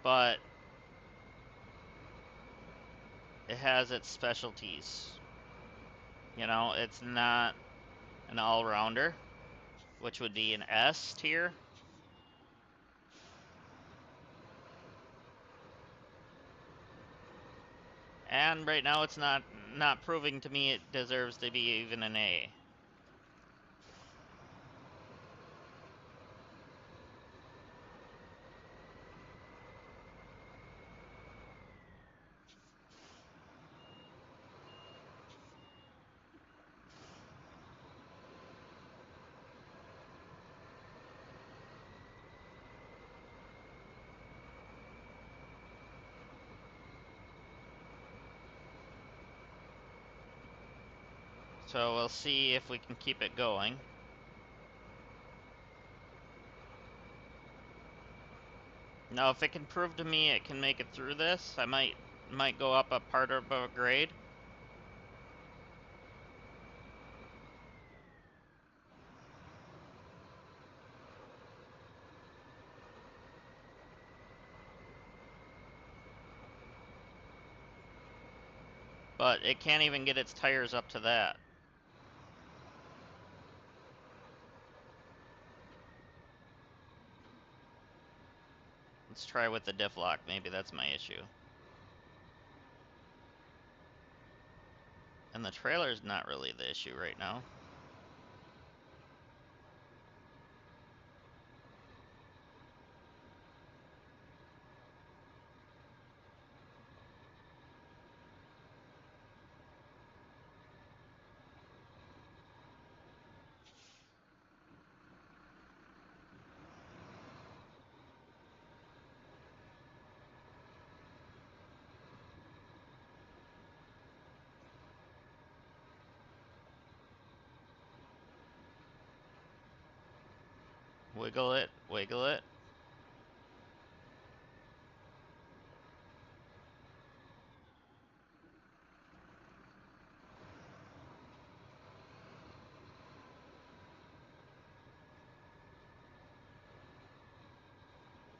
but it has its specialties. You know, it's not an all-rounder, which would be an S tier. And right now it's not proving to me it deserves to be even an A. So we'll see if we can keep it going. Now, if it can prove to me it can make it through this, I might go up a part of a grade. But it can't even get its tires up to that. Let's try with the diff lock, maybe that's my issue. And the trailer's not really the issue right now. Wiggle it, wiggle it.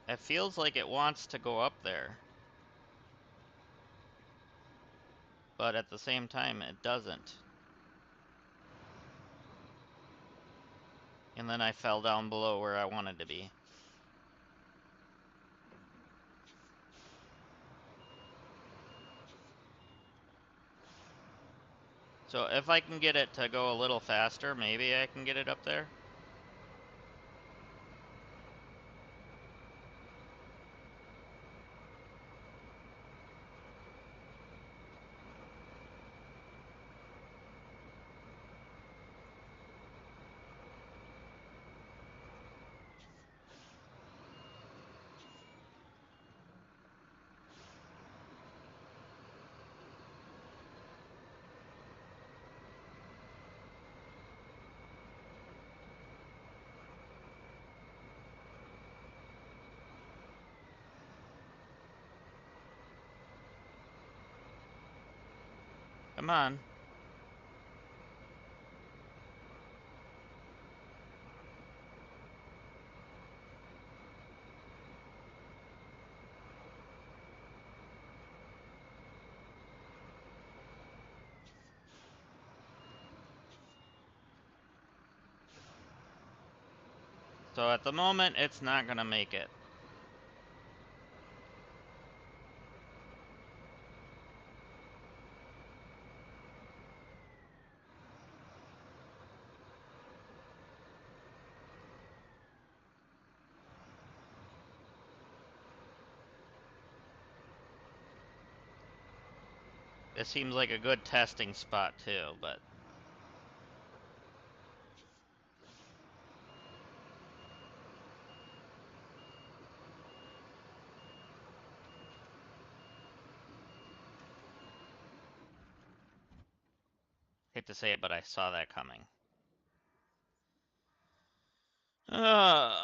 It feels like it wants to go up there. But at the same time, it doesn't. And then I fell down below where I wanted to be. So if I can get it to go a little faster, maybe I can get it up there. Come on. So at the moment, it's not gonna make it. It seems like a good testing spot too, but hate to say it, but I saw that coming. Uh,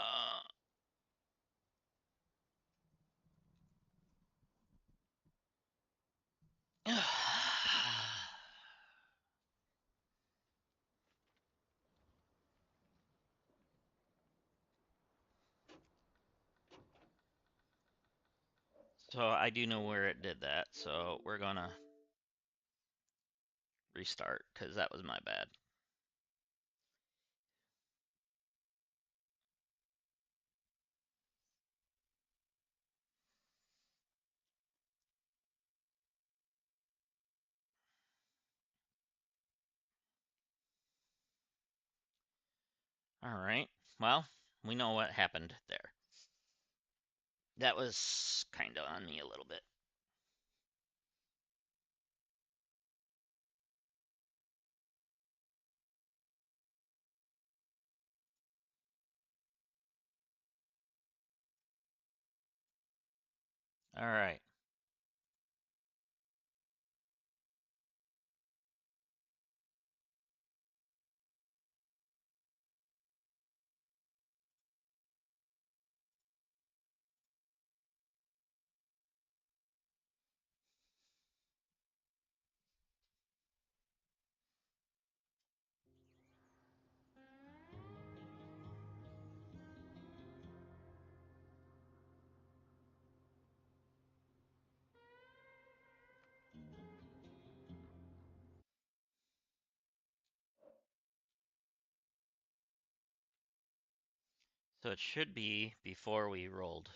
So I do know where it did that, so we're gonna restart, because that was my bad. Alright, well, we know what happened there. That was kinda on me a little bit. Alright. So it should be before we rolled.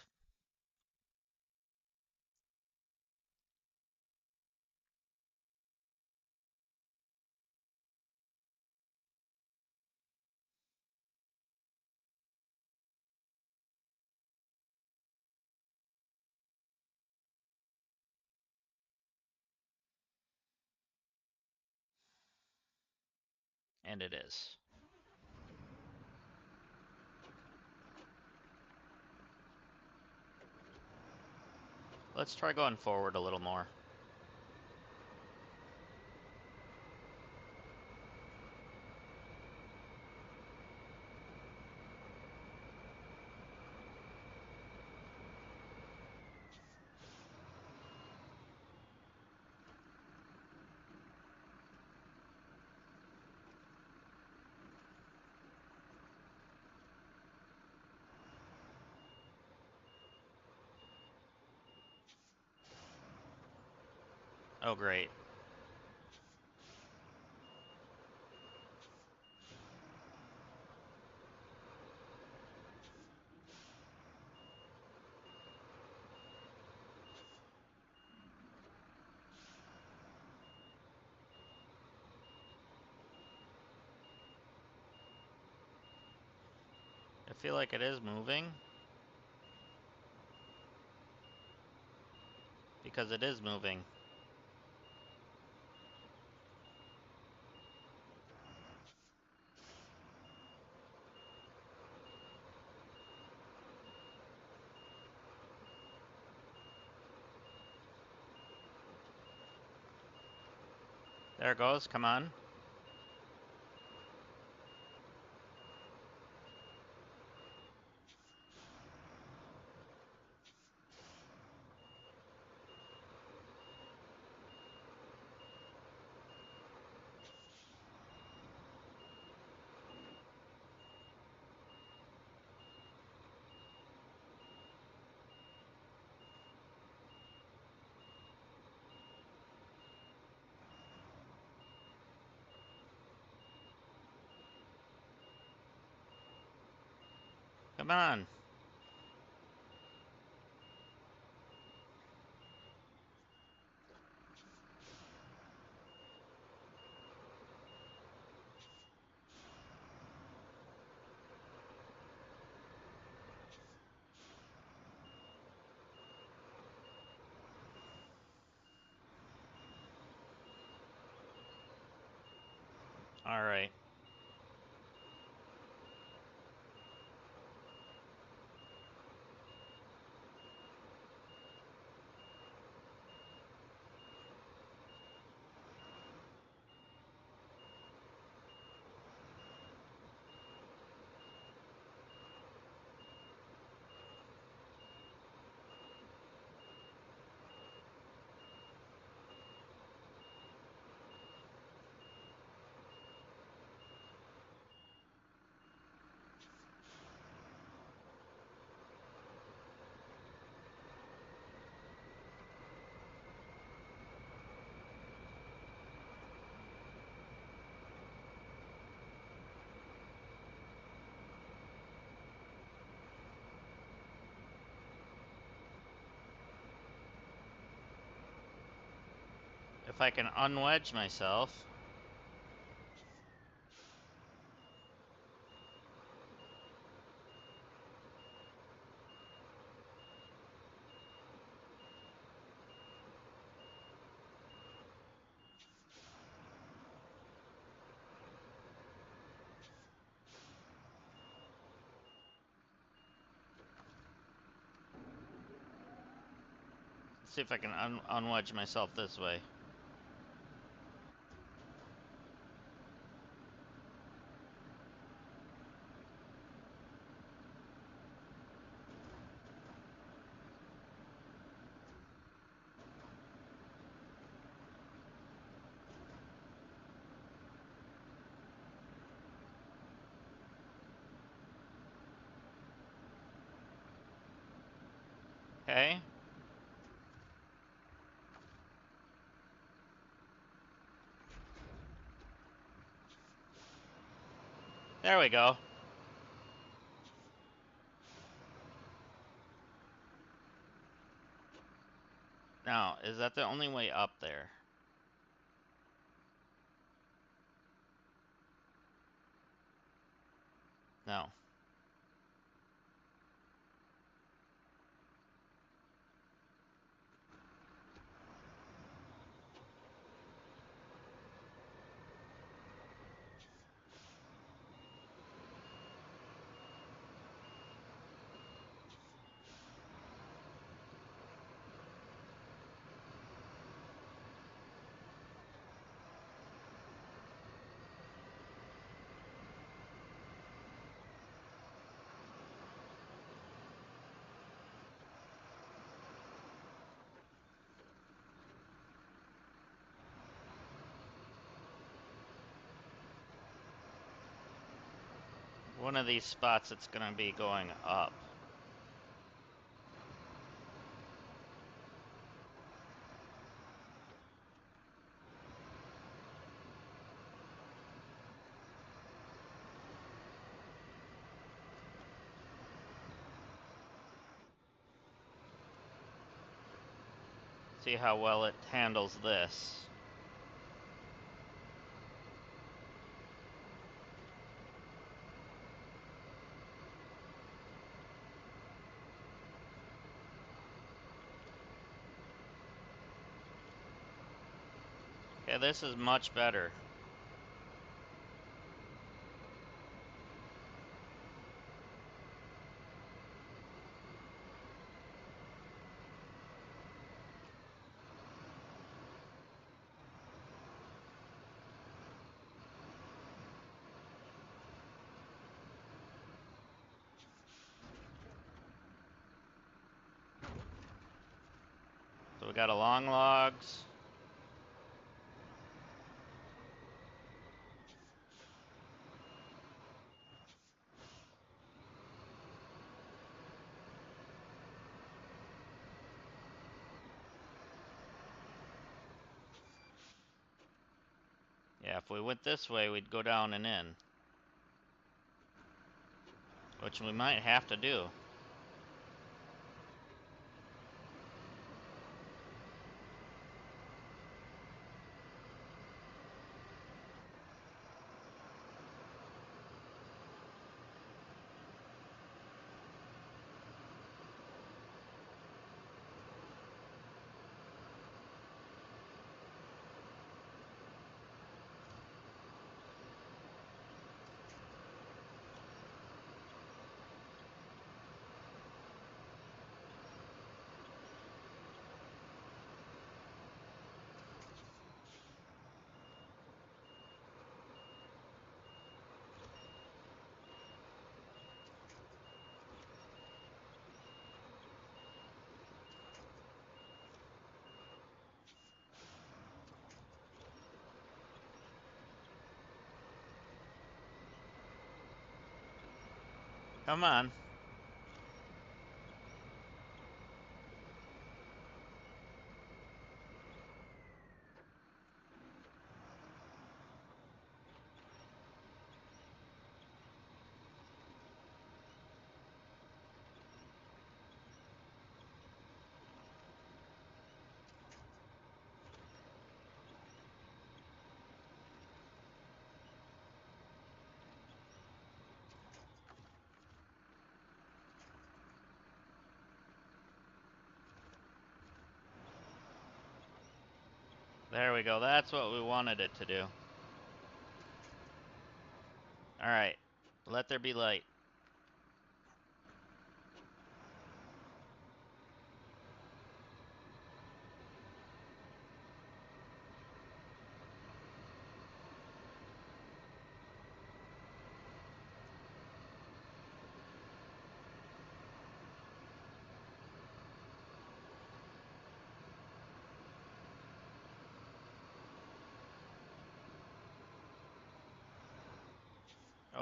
And it is. Let's try going forward a little more. Oh, great. I feel like it is moving. Because it is moving. There it goes, come on. Come on. Alright. If I can unwedge myself. Let's see if I can unwedge myself this way. Okay. There we go. Now, is that the only way up there? No. One of these spots it's gonna be going up. See how well it handles this. Okay, this is much better. So we got a long logs. Yeah, if we went this way, we'd go down and in. Which we might have to do. Come on. There we go. That's what we wanted it to do. Alright. Let there be light.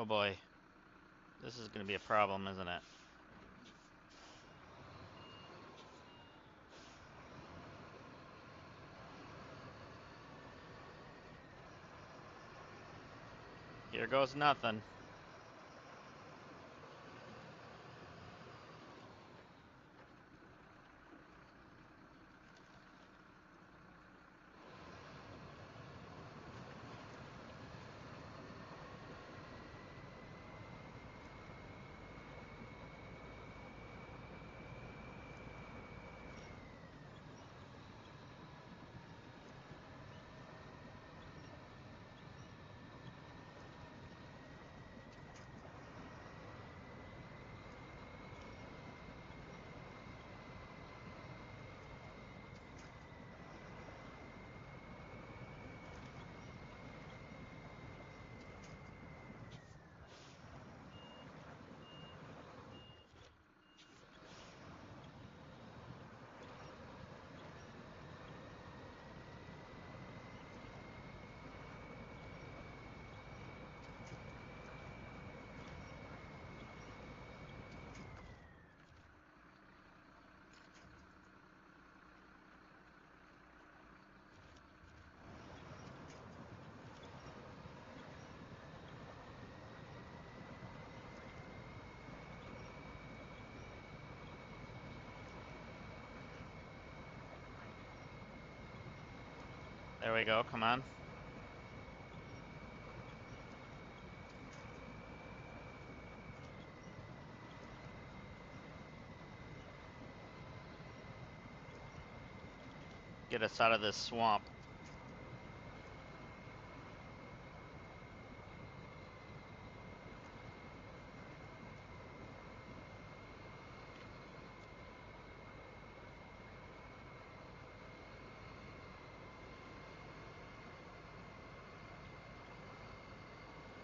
Oh boy. This is going to be a problem, isn't it? Here goes nothing. There we go. Come on. Get us out of this swamp.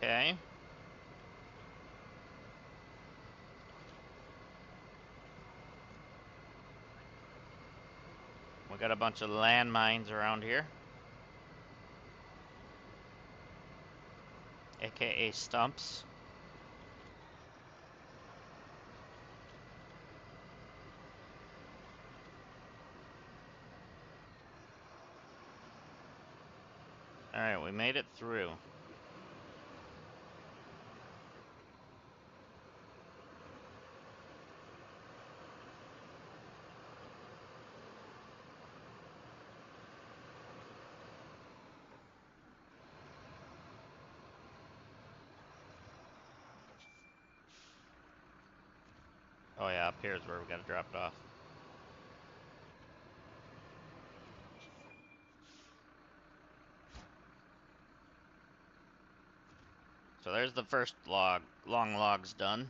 Okay. We got a bunch of landmines around here. AKA stumps. Alright, we made it through. Oh yeah, up here is where we gotta drop it off. So there's the first long log's done.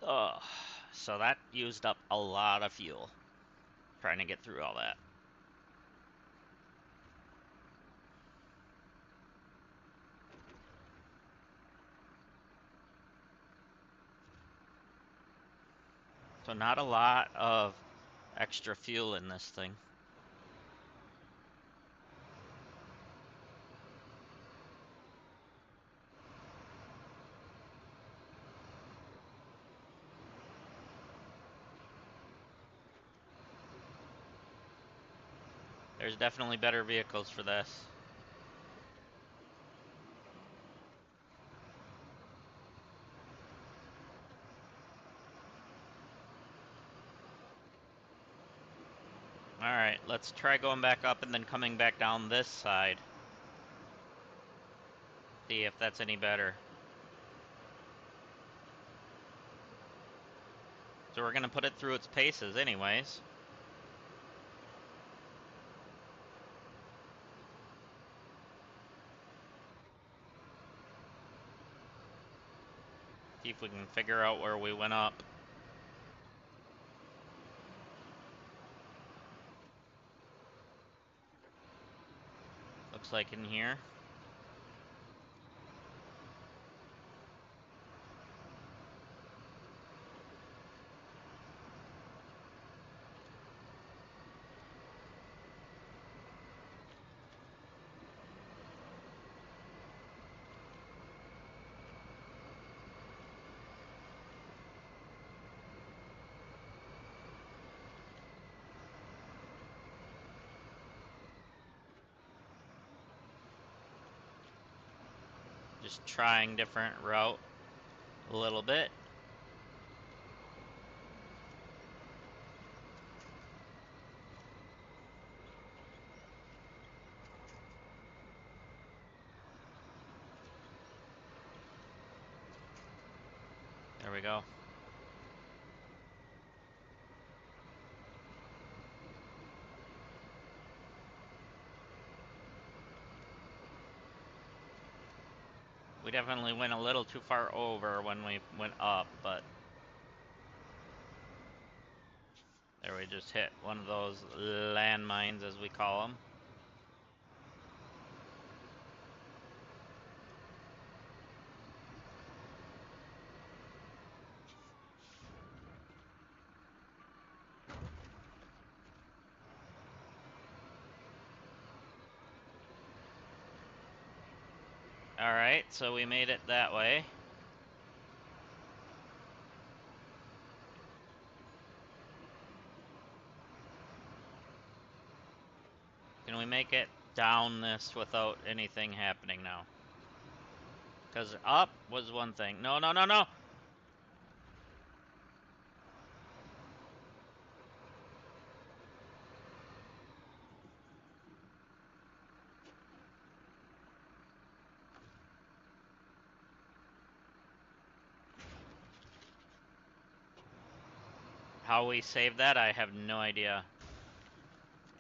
Ugh. So that used up a lot of fuel trying to get through all that. So not a lot of extra fuel in this thing. There's definitely better vehicles for this. Alright, let's try going back up and then coming back down this side. See if that's any better. So we're gonna put it through its paces anyways. See if we can figure out where we went up. Looks like in here. Just trying different route a little bit. There we go. We definitely went a little too far over when we went up, but there we just hit one of those landmines, as we call them. Alright, so we made it that way. Can we make it down this without anything happening now? Because up was one thing. No, no, no, no! How we saved that, I have no idea.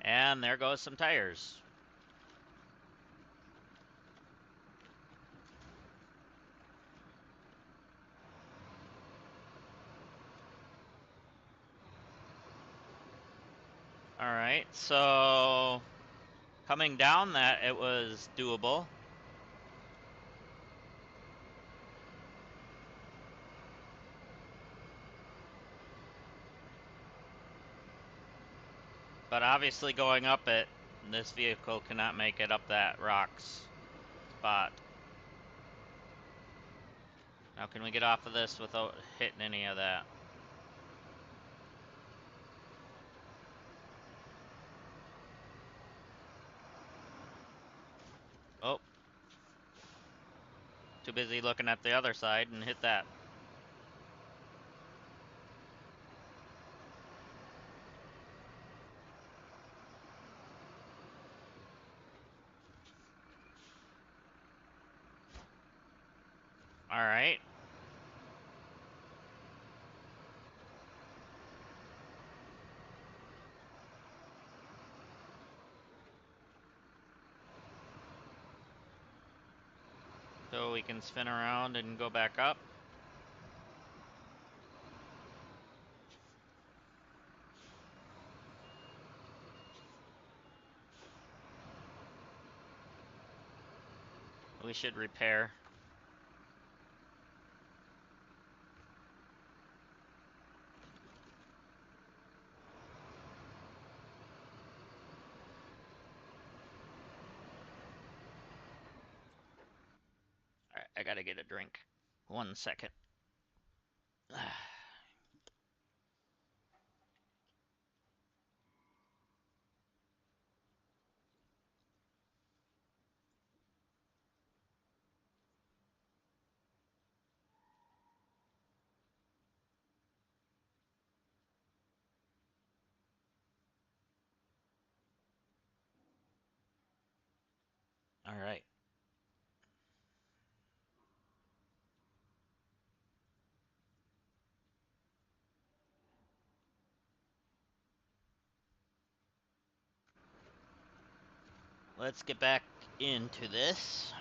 And there goes some tires. Alright, so coming down that, it was doable. But obviously going up it, this vehicle cannot make it up that rocks spot. Now can we get off of this without hitting any of that? Oh. Too busy looking at the other side and hit that. Alright. So we can spin around and go back up. We should repair. Alright, I gotta get a drink. 1 second. Alright. let's get back into this.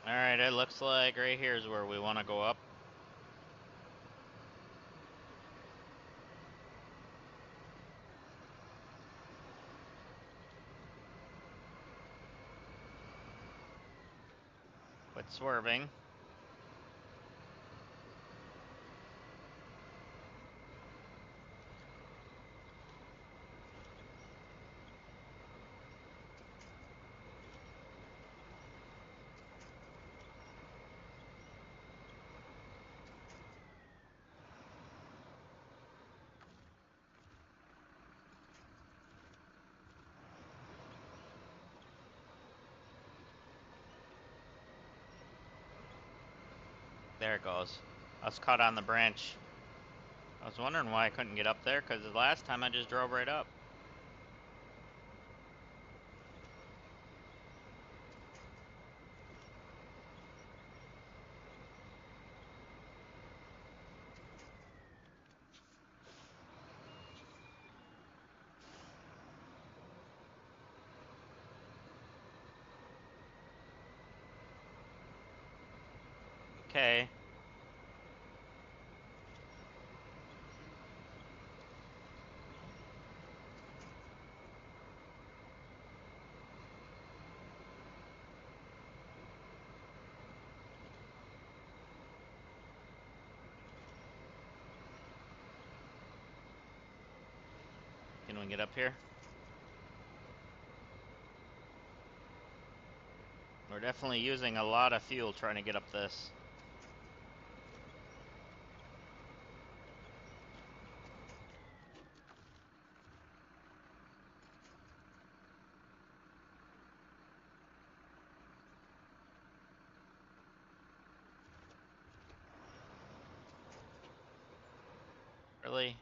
Alright, it looks like right here is where we want to go up. Quit swerving. There it goes. I was caught on the branch. I was wondering why I couldn't get up there, because the last time I just drove right up. Okay. Can we get up here? We're definitely using a lot of fuel trying to get up this. Really?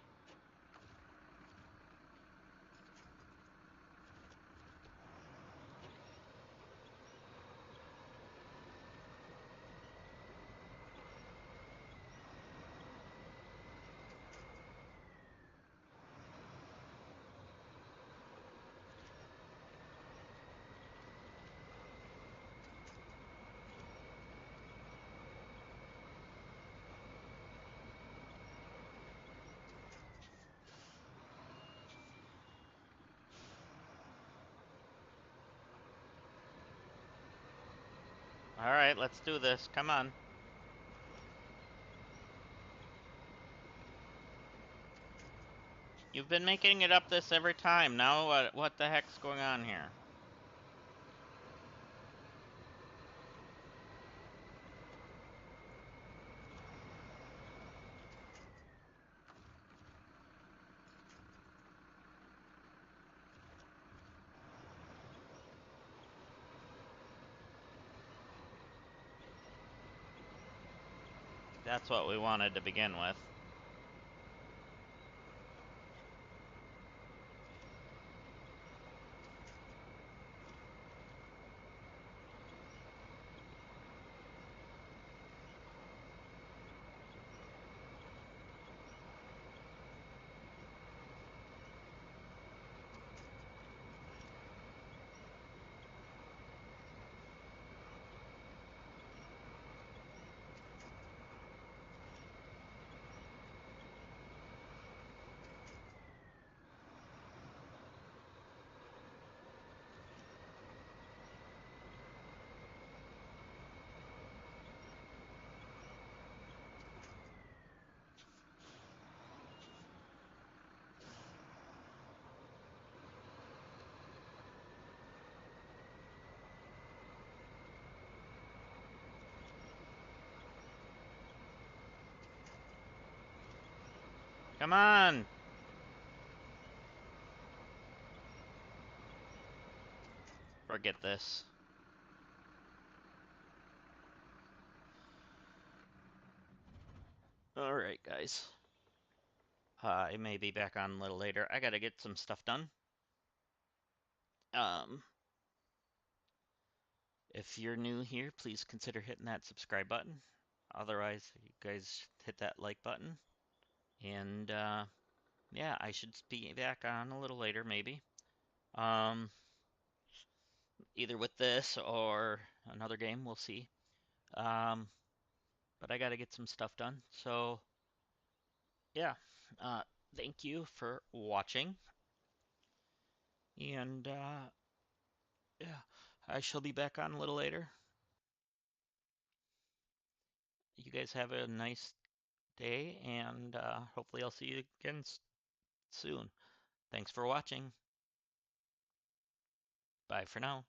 Alright, let's do this. Come on. You've been making it up this every time. Now what the heck's going on here? That's what we wanted to begin with. Come on! Forget this. Alright, guys. I may be back on a little later. I gotta get some stuff done. If you're new here, please consider hitting that subscribe button. Otherwise, you guys hit that like button. And yeah, I should be back on a little later, maybe. Either with this or another game, we'll see. But I gotta get some stuff done. So yeah, thank you for watching. And yeah, I shall be back on a little later. You guys have a nice day, and hopefully I'll see you again soon. Thanks for watching. Bye for now.